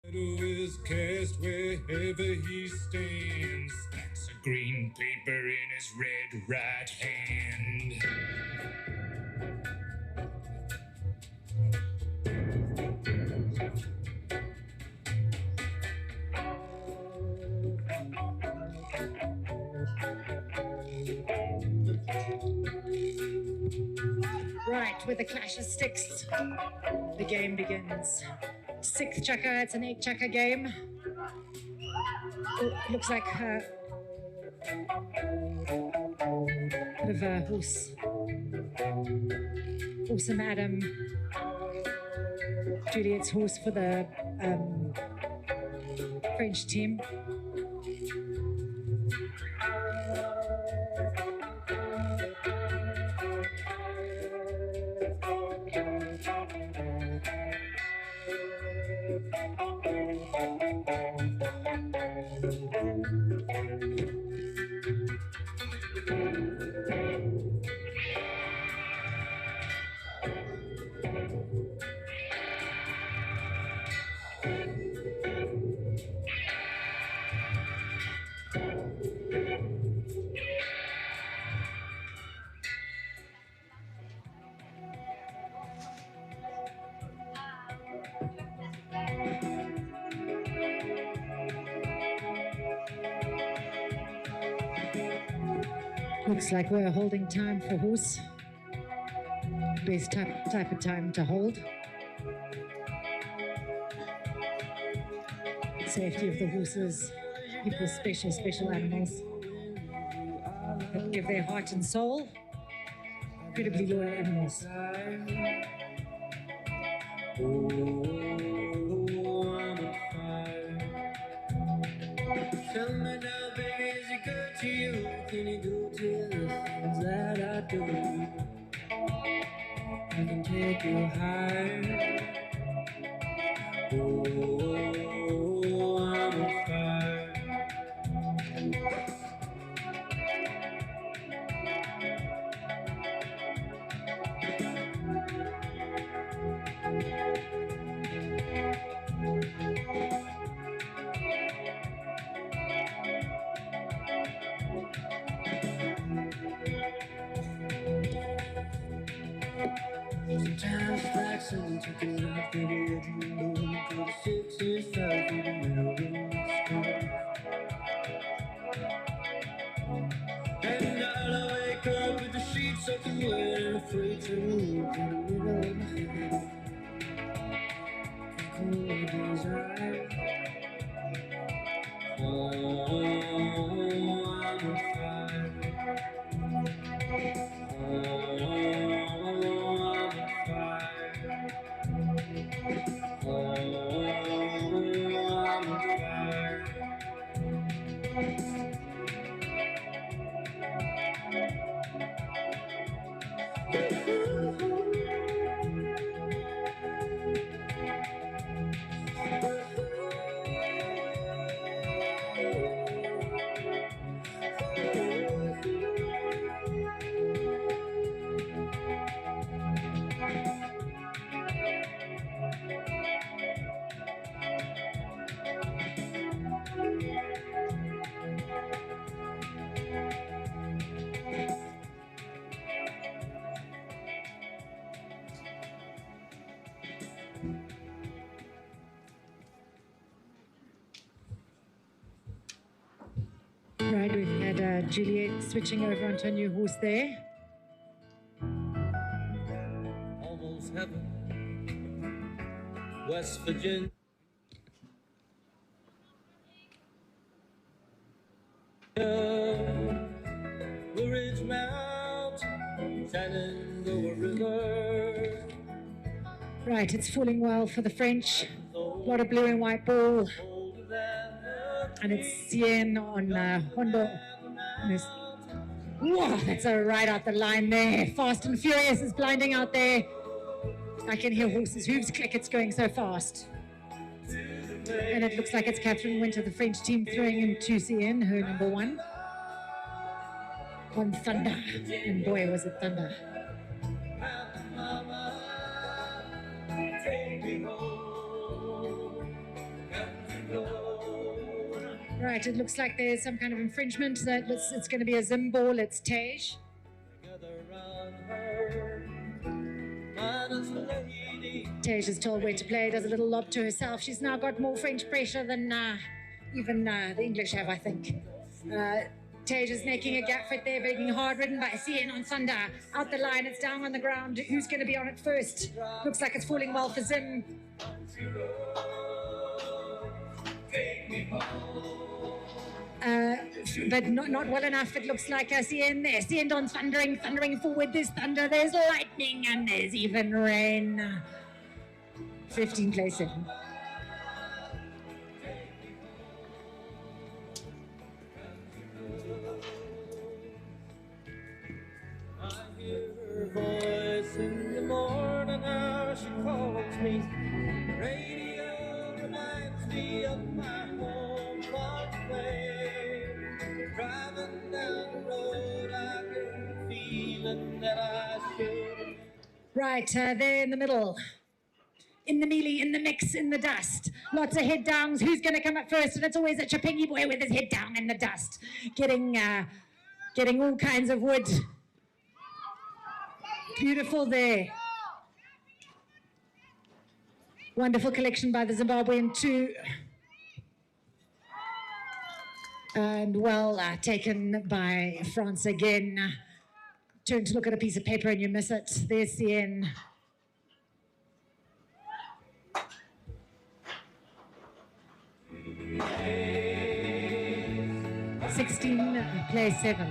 Speaker 9: Shadow is cast wherever he stands. Stacks of green paper in his red right hand.
Speaker 1: Right, with the clash of sticks, the game begins. 6th chaka, it's an 8 chaka game. It looks like bit of a horse. Awesome Adam. Juliet's horse for the French team. Looks like we're holding time for horse. Best type of time to hold. Safety of the horses, people's special animals. that give their heart and soul. Incredibly loyal animals.
Speaker 8: Tell me now, baby, is it good to you? Can you do to the things that I do? I can take you higher. Oh, I'm on fire. Sometimes it's like someone took a knife to the edge of the moon, put a 6-inch file through the middle of the sky. And I'll wake up with the sheets soaking wet and afraid to move in the middle of my head. Cold desire. Oh, I'm on fire.
Speaker 1: Right, we've had Juliet switching over onto a new horse there.
Speaker 8: Almost heaven, West Virginia. Blue Ridge Mountain, Shenandoah River.
Speaker 1: Right, it's falling well for the French. A lot of blue and white ball. And it's Cien on Hondo. Whoa, that's a right out the line there. Fast and Furious is blinding out there. I can hear horses' hooves click, it's going so fast. And it looks like it's Catherine Winter, the French team, throwing into Cien, her number one. On Thunder. And boy, was it Thunder. Right, it looks like there's some kind of infringement. It's going to be a Zim ball. It's Tage. Tage is told where to play, does a little lob to herself. She's now got more French pressure than even the English have, I think. Tage is making a gap fit there, being hard ridden by Cien on Thunder. Out the line, it's down on the ground. Who's going to be on it first? Looks like it's falling well for Zim. But not well enough. It looks like Cien there. Cien on thundering forward. There's thunder, there's lightning, and there's even rain. 15 plays 7.
Speaker 8: I hear her voice in the morning, how she calls me. Radio reminds me of my home park way. Driving down the road, I get the feeling that I should.
Speaker 1: Right, there in the middle. In the melee, in the mix, in the dust. Lots of head downs. Who's going to come up first? And it's always a Chapingi boy with his head down in the dust. Getting all kinds of wood. Beautiful there. Wonderful collection by the Zimbabwean too. And well taken by France again. Turn to look at a piece of paper and you miss it. There's Cien. Plays 7.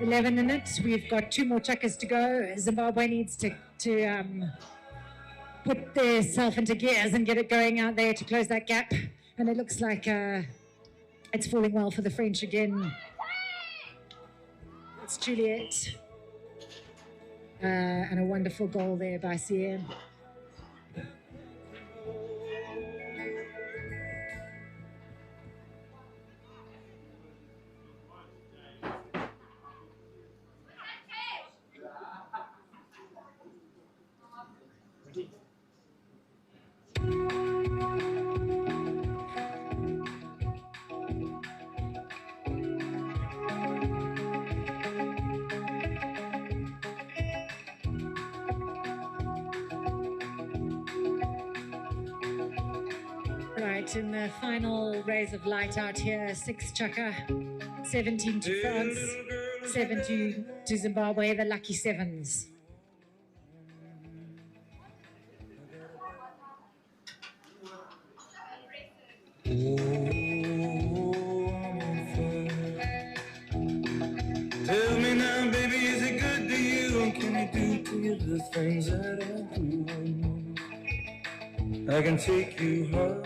Speaker 1: 11 in it. We've got 2 more chuckers to go. Zimbabwe needs to put themselves into gears and get it going out there to close that gap. And it looks like it's falling well for the French again. It's Juliet. And a wonderful goal there by Cien. Right, in the final rays of light out here, 6 chucker, 17 to France, 7 to Zimbabwe, the lucky sevens.
Speaker 9: Tell me now, baby, is it good to you? And can I do to you the things that I do? I can take you home.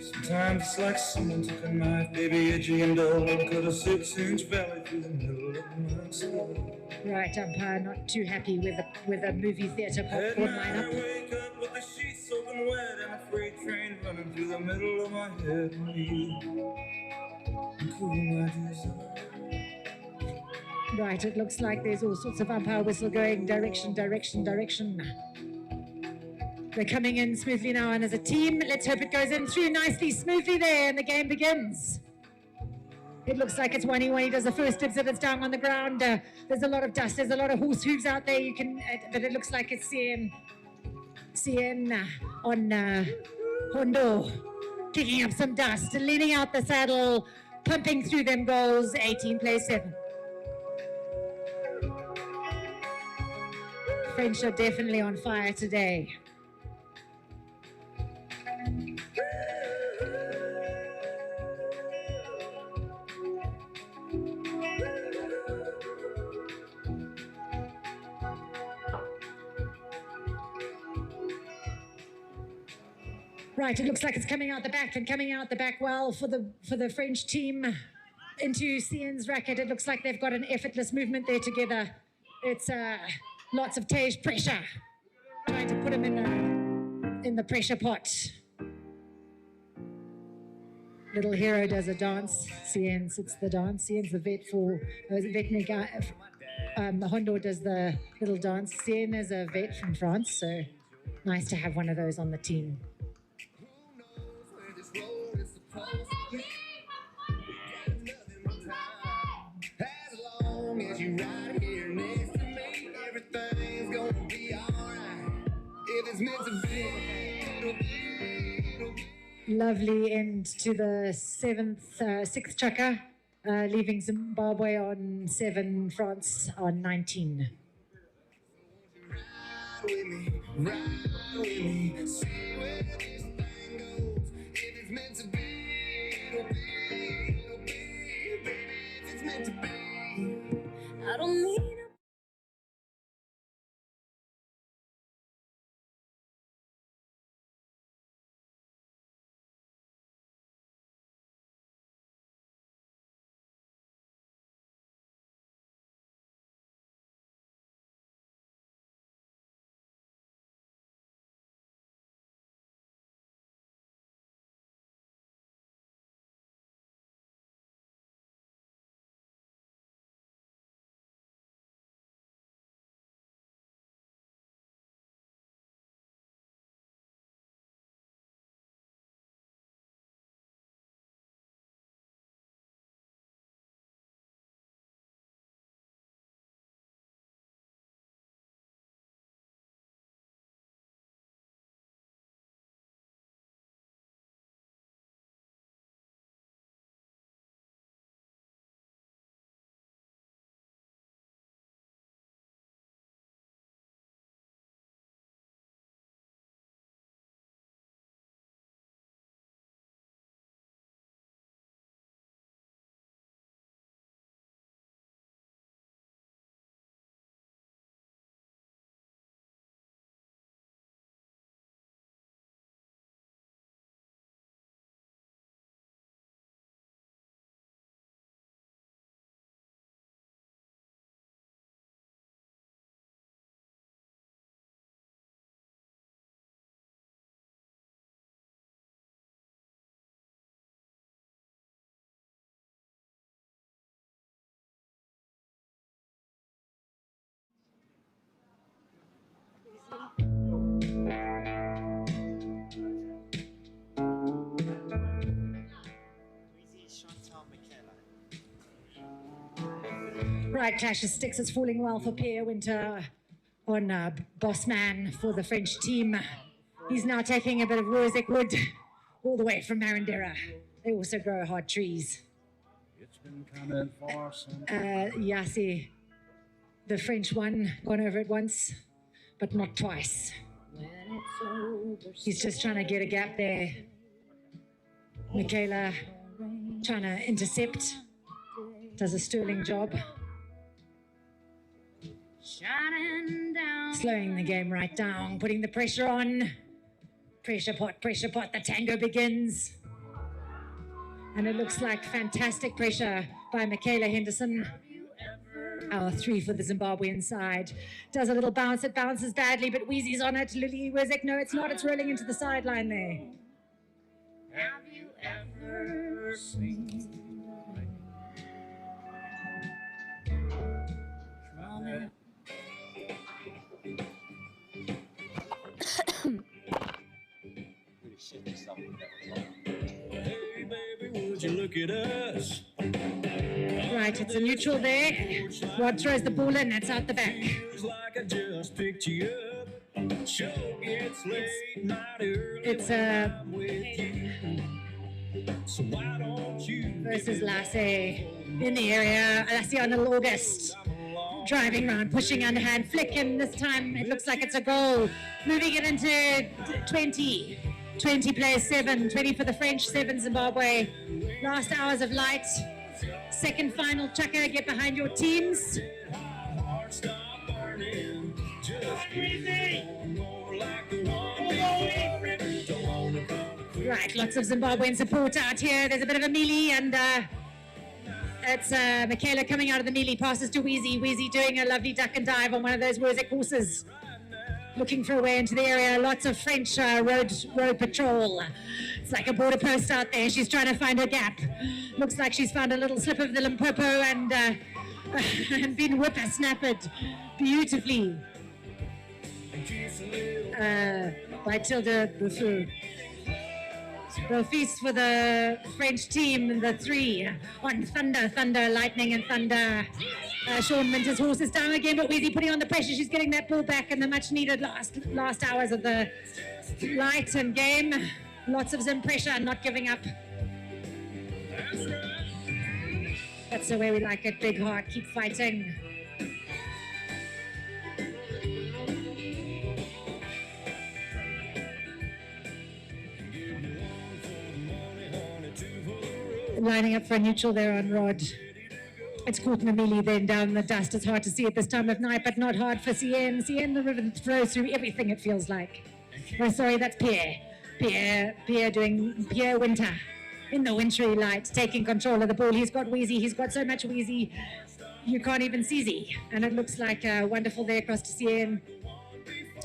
Speaker 9: Sometimes it's like someone took a knife, baby, edgy and dull, and cut a 6-inch valley through the middle of my soul.
Speaker 1: Right, umpire not too happy with a movie theatre
Speaker 9: At
Speaker 1: popcorn
Speaker 9: night I
Speaker 1: lineup.
Speaker 9: wake up with the sheets soaking wet and a freight train running through the middle of my head. And you cool my desire.
Speaker 1: Right, it looks like there's all sorts of umpire whistle going direction. They're coming in smoothly now, and as a team, let's hope it goes in through nicely, smoothly there, and the game begins. It looks like it's 1-1. He does the first dibs, it's down on the ground. There's a lot of dust. There's a lot of horse hooves out there. But it looks like it's Cien on Hondo, kicking up some dust, leaning out the saddle, pumping through them goals. 18 plays 7. French are definitely on fire today. Right, it looks like it's coming out the back and coming out the back well for the French team into Cien's racket. It looks like they've got an effortless movement there together. It's lots of Tage pressure, trying to put him in the pressure pot. Little hero does a dance. Cien sits the dance. Cien's the vet for veterinary guy. Hondo does the little dance. Cien is a vet from France, so nice to have one of those on the team.
Speaker 9: As long as you right here next to me, everything's gonna be alright. If it's meant to be, it'll be, it'll be.
Speaker 1: Lovely end to the 6th chucker, leaving Zimbabwe on 7, France on 19.
Speaker 9: Ride with me, see where this thing goes. If it's meant to be, it'll be, baby, if it's meant to be.
Speaker 6: I don't need
Speaker 1: Right, clash of sticks. It's falling well for Pierre Winter on boss man for the French team. He's now taking a bit of Rosic wood all the way from Marandera. They also grow hard trees.
Speaker 10: It's been coming for some.
Speaker 1: Yassi, the French one, gone over it once, but not twice. He's just trying to get a gap there. Michaela trying to intercept. Does a sterling job. Slowing the game right down, putting the pressure on. Pressure pot, the tango begins. And it looks like fantastic pressure by Michaela Henderson. Our 3 for the Zimbabwean side. Does a little bounce, it bounces badly, but Wheezy's on it. Lily Wizik, no, it's not, it's rolling into the sideline there.
Speaker 8: Have you ever seen Hey baby, would you look at us?
Speaker 1: Right, it's a neutral there. Rod throws the ball in, it's out the back.
Speaker 8: Feels like I just picked you up. Show gets late, not early.
Speaker 1: It's
Speaker 8: I'm with you. So why don't you
Speaker 1: versus Lassie in the area. Lassie on little August. Driving around, pushing underhand flick, and this time it looks like it's a goal. Moving it into 20. 20 plays 7, 20 for the French, 7 Zimbabwe. Last hours of light. Second final, Chaka, get behind your teams.
Speaker 8: heart stop burning? Just breathe one more like the one before. Don't wanna come
Speaker 1: Right, lots of Zimbabwean support out here. There's a bit of a melee, and it's Michaela coming out of the melee, passes to Wheezy. Wheezy doing a lovely duck and dive on one of those Rosic horses. Looking for a way into the area. Lots of French road patrol. It's like a border post out there. She's trying to find her gap. Looks like she's found a little slip of the Limpopo and been whippersnappered beautifully by Tilda Buffon. The feast for the French team, the 3 on Thunder, Lightning and Thunder. Sean Minter's horse is down again, but Weezy putting on the pressure. She's getting that ball back in the much needed last hours of the light and game. Lots of Zim pressure, not giving up. That's the way we like it, big heart, keep fighting. Lining up for a neutral there on Rod. It's caught in the melee, then down in the dust. It's hard to see at this time of night, but not hard for CN. CN, the river flows through everything, it feels like. Oh, sorry, that's Pierre. Pierre Winter in the wintry light, taking control of the ball. He's got Wheezy. He's got so much Wheezy, you can't even see Z. And it looks like wonderful there across to CN.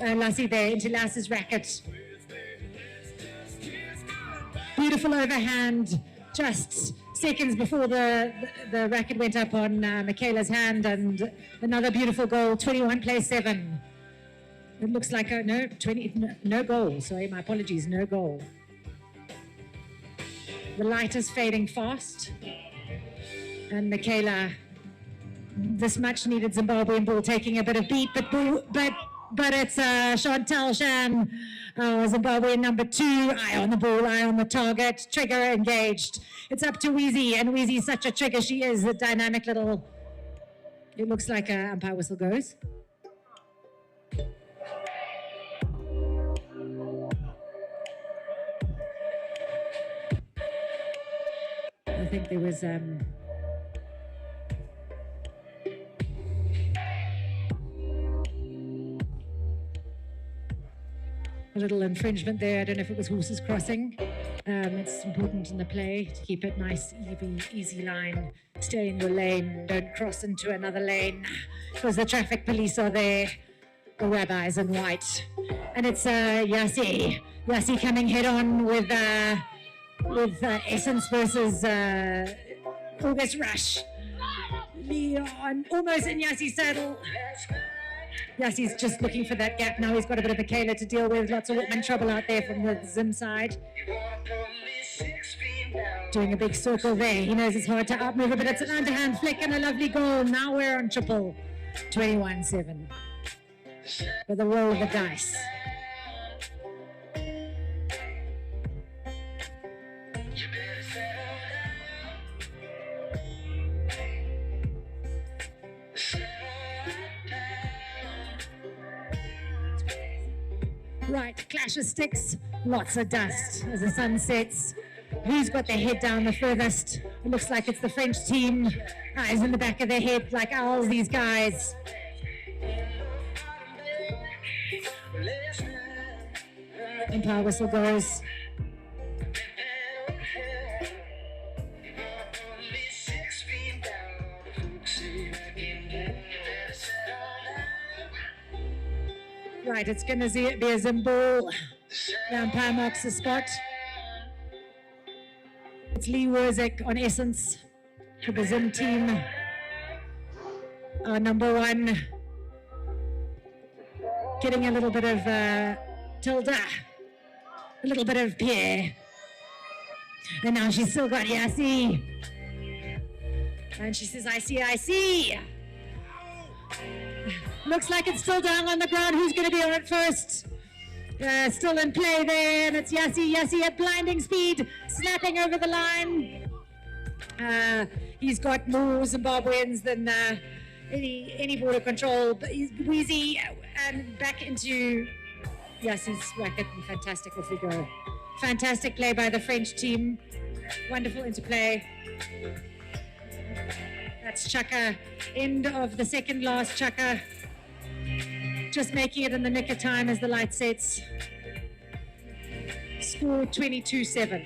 Speaker 1: Lassie there into Lass's racket. Beautiful overhand. Just seconds before the racket went up on Michaela's hand, and another beautiful goal. 21 plays 7. It looks like no goal. Sorry, my apologies, no goal. The light is fading fast, and Michaela, this much needed Zimbabwean ball taking a bit of beat, but it's Chantal Shan, Zimbabwean number 2, eye on the ball, eye on the target, trigger engaged. It's up to Wheezy, and Wheezy's such a trigger. She is a dynamic little, it looks like an umpire whistle goes. I think there was a little infringement there. I don't know if it was horses crossing. It's important in the play to keep it nice, easy line. Stay in your lane, don't cross into another lane, because the traffic police are there, the rabbis in white. And it's Yassi coming head on with Essence versus August Rush. Leon almost in Yassi's saddle. Yes, he's just looking for that gap now. He's got a bit of a Kayla to deal with. Lots of Whitman trouble out there from the Zim side. Doing a big circle there. He knows it's hard to outmove it, but it's an underhand flick and a lovely goal. Now we're on triple. 21-7. With a roll of the dice. Right, clash of sticks, lots of dust as the sun sets. Who's got their head down the furthest? It looks like it's the French team. Eyes in the back of their head like owls, these guys. Empire whistle goes. Right, it's going to be a Zim ball. The umpire marks the spot. It's Lee Werzik on Essence for the Zim team. Our number one. Getting a little bit of Tilda. A little bit of Pierre. And now she's still got Yassi. And she says, I see. Looks like it's still down on the ground. Who's going to be on it first? Still in play there, and it's Yassi at blinding speed, snapping over the line. He's got more Zimbabweans than any border control. But he's wheezy and back into Yassi's racket, and fantastic. Off we go. Fantastic play by the French team. Wonderful interplay. That's Chaka. End of the second last Chaka. Just making it in the nick of time as the light sets. Score 22-7.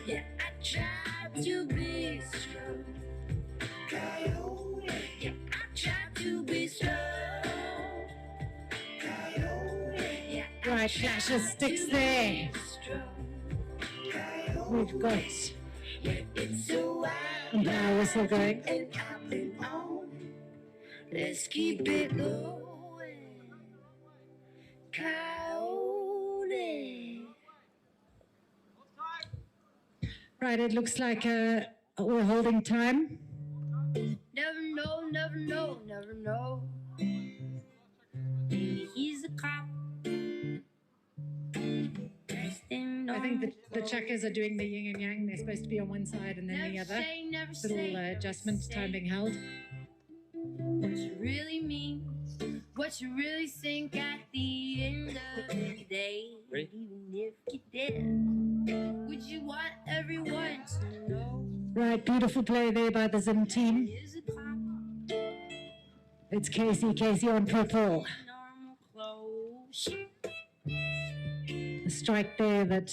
Speaker 6: Yeah, I tried to be strong. Yeah, I tried.
Speaker 1: Right, clash of sticks there. We've got umpire whistle going.
Speaker 6: Let's keep it going. Coyote.
Speaker 1: Right, it looks like we're holding time.
Speaker 6: Never know, never know, never know. Maybe he's a cop.
Speaker 1: I think the chuckers are doing the yin and yang. They're supposed to be on one side and then the other. Little adjustment, time being held.
Speaker 6: What you really mean, what you really think at the end of the day. Even if you did, would you want everyone to know?
Speaker 1: Right, beautiful play there by the Zim team.
Speaker 6: He's a cop.
Speaker 1: It's Casey on purple.
Speaker 6: Normal clothes.
Speaker 1: A strike there that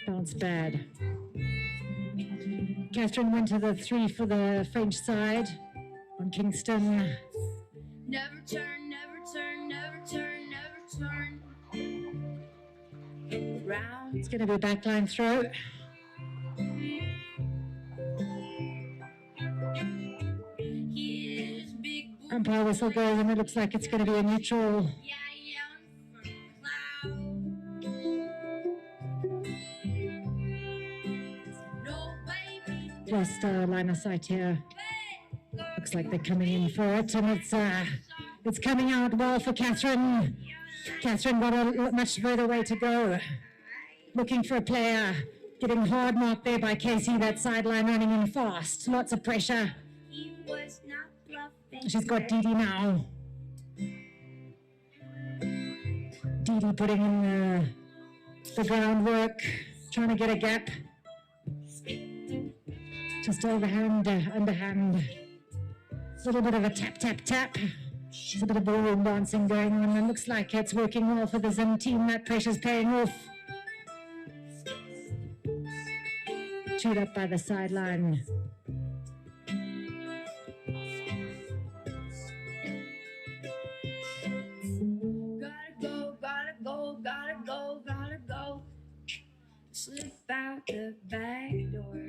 Speaker 1: bounced bad. Catherine went to the 3 for the French side on Kingston.
Speaker 6: Never turn, never turn, never turn, never turn. Round.
Speaker 1: It's going to be a backline throw.
Speaker 6: Here's big boy.
Speaker 1: Umpire whistle goes and it looks like it's going to be a neutral.
Speaker 6: Yeah, from cloud. No, baby.
Speaker 1: Just line of sight here. Looks like they're coming in for it, and it's coming out well for Catherine. Catherine got a much further way to go. Looking for a player, getting hard marked there by Casey, that sideline running in fast. Lots of pressure.
Speaker 6: He was not bluffing.
Speaker 1: She's got Didi now. Didi putting in the groundwork, trying to get a gap. Just overhand, underhand. A little bit of a tap, tap, tap. There's a bit of ballroom dancing going on, and looks like it's working well for the Zim team. That pressure's paying off. Chewed up by the sideline.
Speaker 6: Gotta go, gotta go, gotta go, gotta go. Slip out the back door.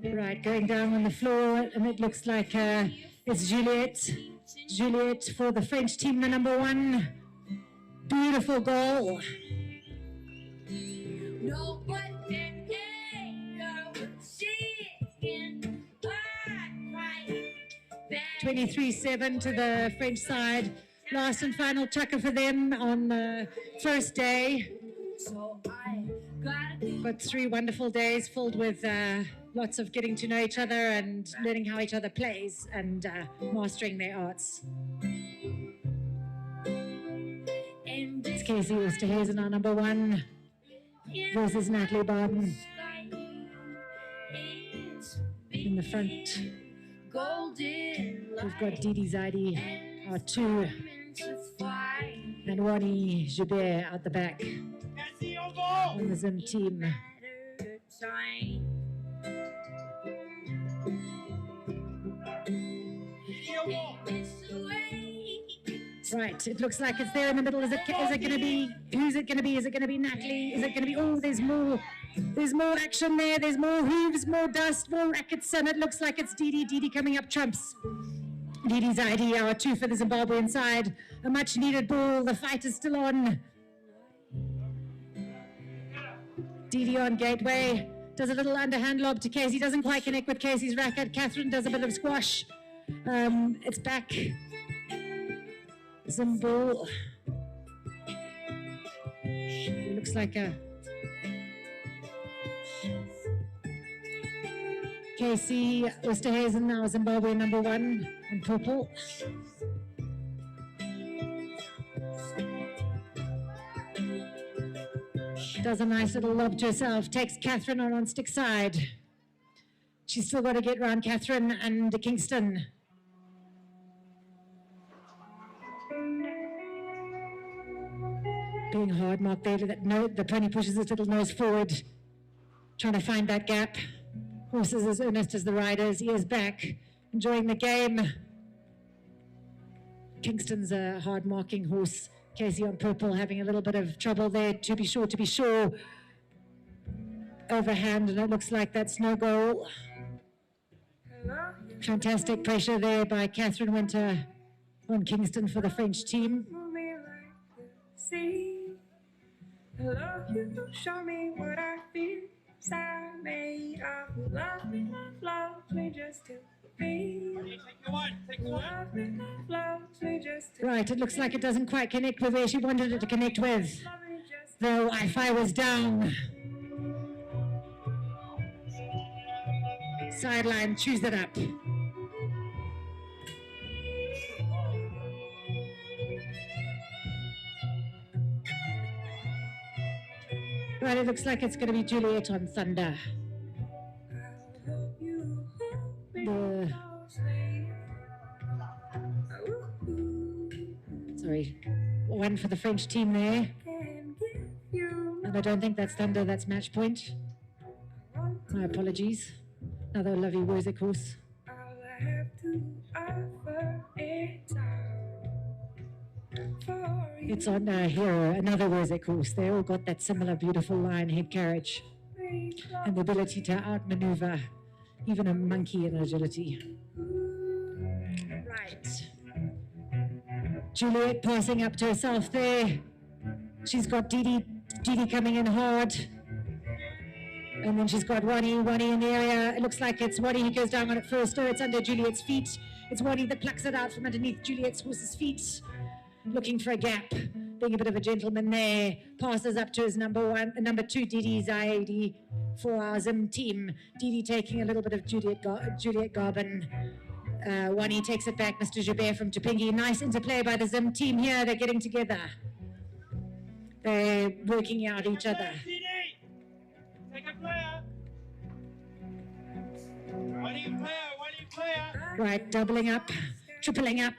Speaker 1: Right, going down on the floor, and it looks like it's Juliet. Juliet for the French team, the number 1. Beautiful goal.
Speaker 6: No one can ever see it.
Speaker 1: 23-7 to the French side. Last and final chucker for them on the first day.
Speaker 6: So I gotta
Speaker 1: But 3 wonderful days filled with lots of getting to know each other and learning how each other plays and mastering their arts. It's Casey Oosterhuizen, our number 1, versus Natalie Barden in the front. We've got Didi Zaidi, our 2, and Wani Joubert out the back on the Zim team. Right, it looks like it's there in the middle. Is it going to be? Who's it going to be? Is it going to be Natalie? Is it going to be? Oh, there's more action there. There's more hooves, more dust, more rackets, and it looks like it's Didi. Didi coming up trumps. Didi's idea, our 2 for the Zimbabwean side. A much needed ball. The fight is still on. Didi on gateway. Does a little underhand lob to Casey. Doesn't quite connect with Casey's racket. Catherine does a bit of squash. It's back. Zimbo. It looks like a Casey Oosterhuizen, now Zimbabwe number 1 on purple. Does a nice little lob to herself, takes Catherine on stick side. She's still got to get round Catherine and Kingston. Being hard marked there, the pony pushes his little nose forward, trying to find that gap. Horses as earnest as the riders, ears back, enjoying the game. Kingston's a hard marking horse. Casey on purple having a little bit of trouble there, to be sure. Overhand, and it looks like that's no goal. Fantastic pressure there by Catherine Winter on Kingston for the French team.
Speaker 8: Love you, show me what I feel inside made of. Love me, love me just to be. Love me, love me just to.
Speaker 1: Right, it looks like it doesn't quite connect with where she wanted it to connect with. The Wi-Fi was down. Sideline chews it up. Right, it looks like it's going to be Juliet on Thunder. Sorry, one for the French team there. And I don't think that's Thunder, that's match point. My apologies. Another lovely Wurzik horse. It's on Hero, another Wurzik horse. They all got that similar beautiful lion head carriage and the ability to outmaneuver even a monkey in agility. Right. Juliet passing up to herself there. She's got Didi coming in hard. And then she's got Wani in the area. It looks like it's Wani who goes down on it first. Oh, it's under Juliet's feet. It's Wani that plucks it out from underneath Juliet's horse's feet. Looking for a gap, being a bit of a gentleman there. Passes up to his number two, Didi Zaidi for our Zim team. Didi taking a little bit of Juliet Garbin. Wani takes it back, Mr. Joubert from Tupingi. Nice interplay by the Zim team here. They're getting together. They're working out each other.
Speaker 8: Take a player. Player.
Speaker 1: Right, doubling up, tripling up.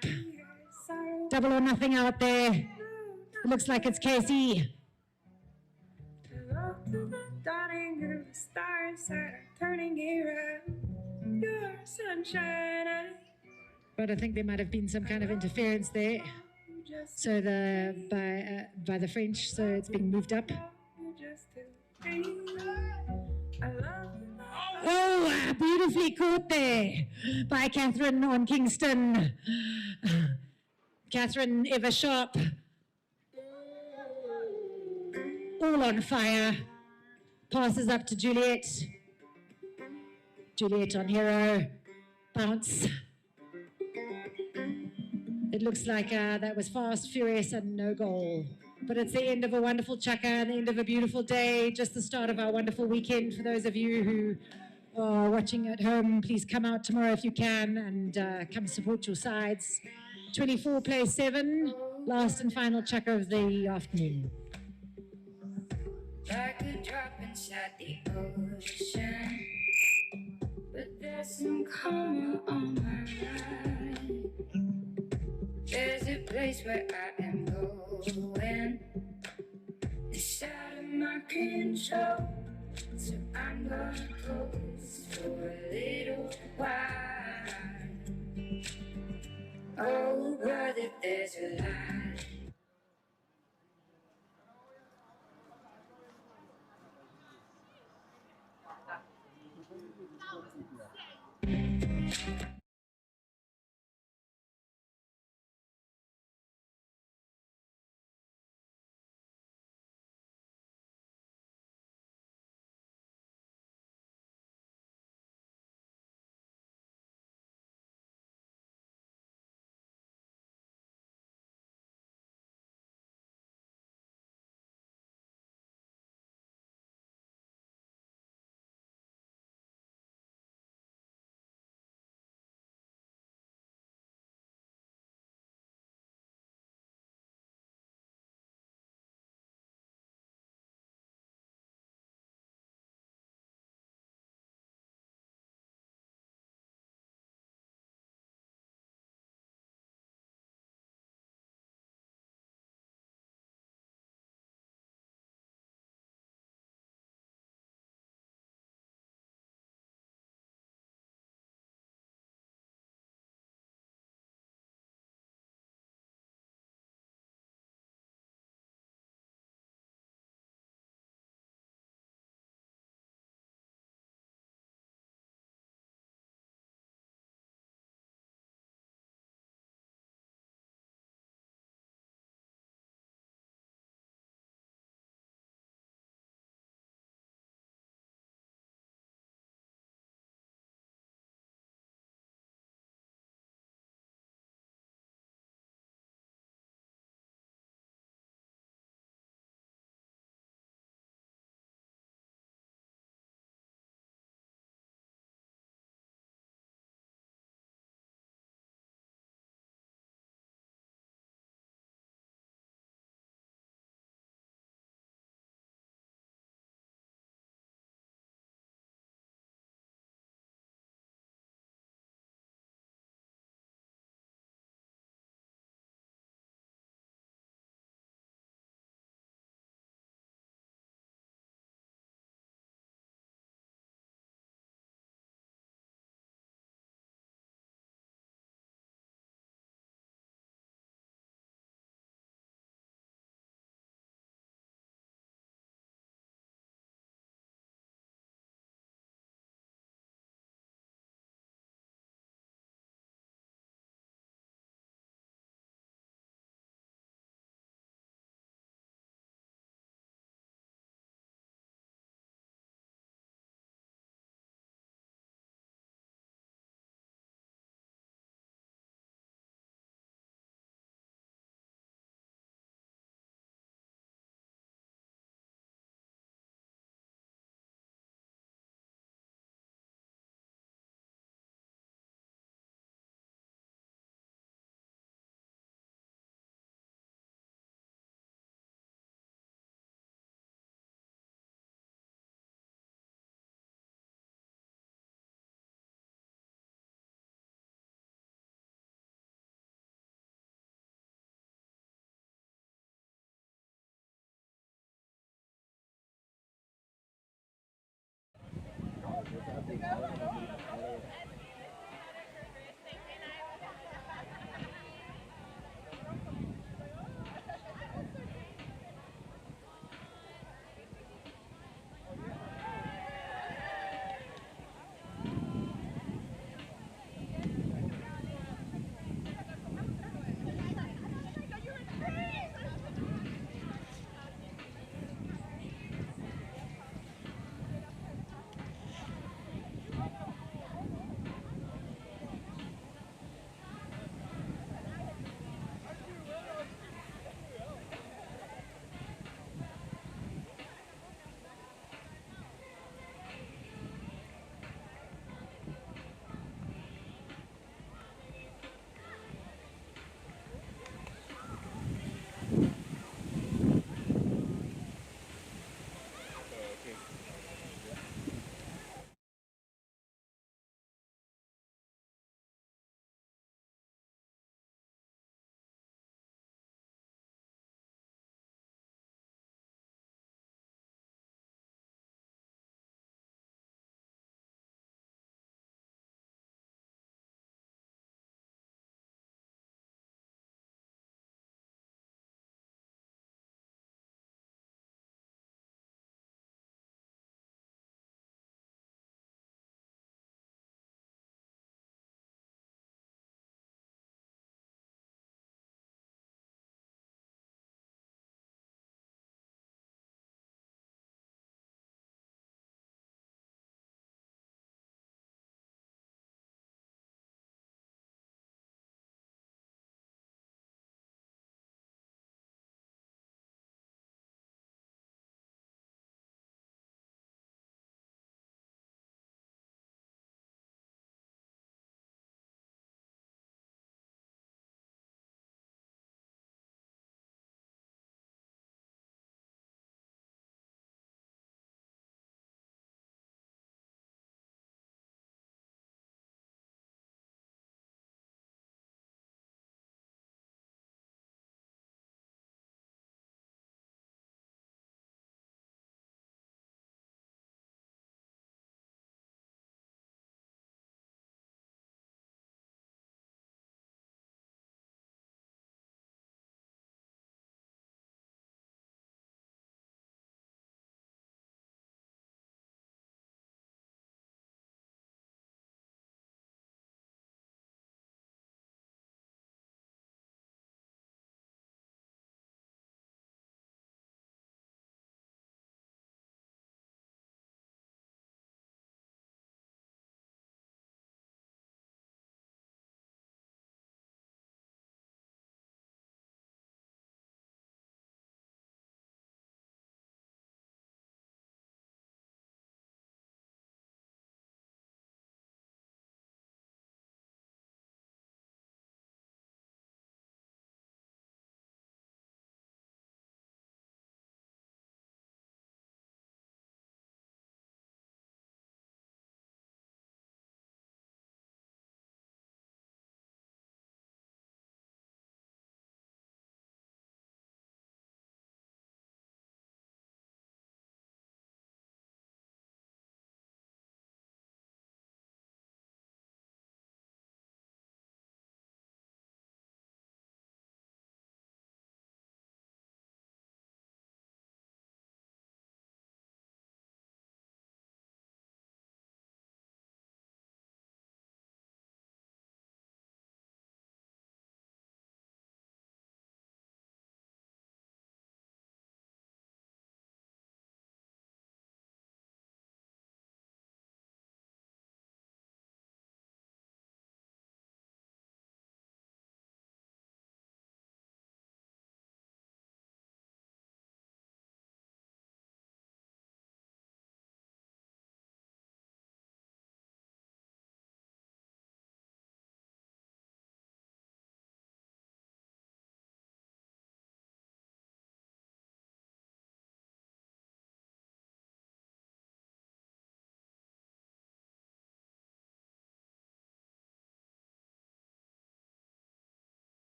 Speaker 1: Double or nothing out there. It looks like it's Casey.
Speaker 8: Dawning of the stars are turning around. Your sunshine.
Speaker 1: But I think there might have been some kind of interference there. So by the French, so it's being moved up. Oh, beautifully caught there by Catherine on Kingston. Catherine ever sharp. All on fire. Passes up to Juliet. Juliet on Hero. Bounce. It looks like that was fast, furious, and no goal. But it's the end of a wonderful chukka and the end of a beautiful day, just the start of our wonderful weekend. For those of you who are watching at home, please come out tomorrow if you can and come support your sides. 24 plays 7, last and final chukka of the afternoon.
Speaker 6: Like a drop inside the ocean, but there's some karma on my mind. There's a place where I am going. It's out of my control, so I'm gonna close for a little while. Oh, brother, there's a light.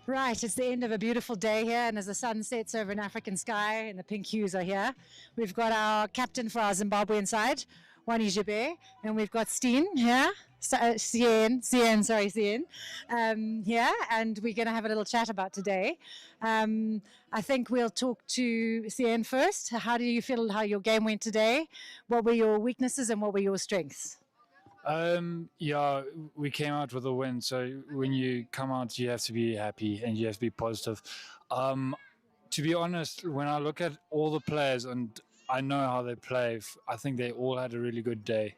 Speaker 1: Right, it's the end of a beautiful day here, and as the sun sets over an African sky and the pink hues are here, we've got our captain for our Zimbabwean side, Wani Jibe, and we've got Steen here, Sien, here, and we're going to have a little chat about today. I think we'll talk to Sien first. How do you feel how your game went today? What were your weaknesses and what were your strengths?
Speaker 2: Yeah, we came out with a win. So when you come out, you have to be happy and you have to be positive. To be honest, when I look at all the players and I know how they play, I think they all had a really good day.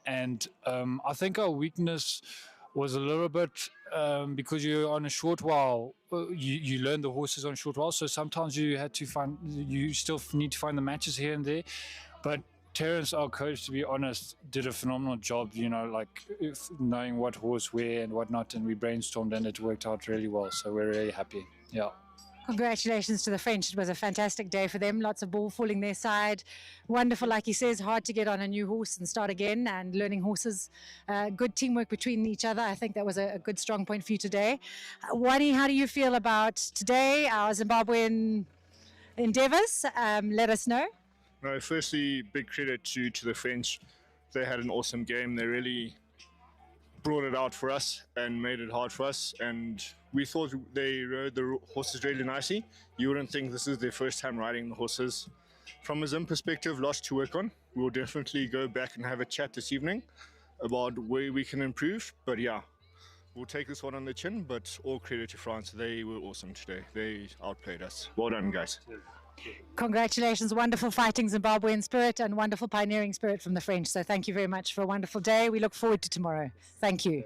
Speaker 2: And I think our weakness was a little bit because you're on a short while, you learn the horses on a short while. So sometimes you still need to find the matches here and there. But Terence, our coach, to be honest, did a phenomenal job, knowing what horse where and whatnot, and we brainstormed and it worked out really well. So we're really happy. Yeah.
Speaker 1: Congratulations to the French. It was a fantastic day for them. Lots of ball falling their side. Wonderful, like he says, hard to get on a new horse and start again and learning horses. Good teamwork between each other. I think that was a good strong point for you today. Wani, how do you feel about today, our Zimbabwean endeavours? Let us know.
Speaker 11: No, firstly, big credit to the French. They had an awesome game. They really brought it out for us and made it hard for us. And we thought they rode the horses really nicely. You wouldn't think this is their first time riding the horses. From a Zim perspective, lots to work on. We'll definitely go back and have a chat this evening about where we can improve. But yeah, we'll take this one on the chin, but all credit to France. They were awesome today. They outplayed us. Well done, guys.
Speaker 1: Congratulations, wonderful fighting Zimbabwean spirit and wonderful pioneering spirit from the French. So thank you very much for a wonderful day. We look forward to tomorrow. Thank you.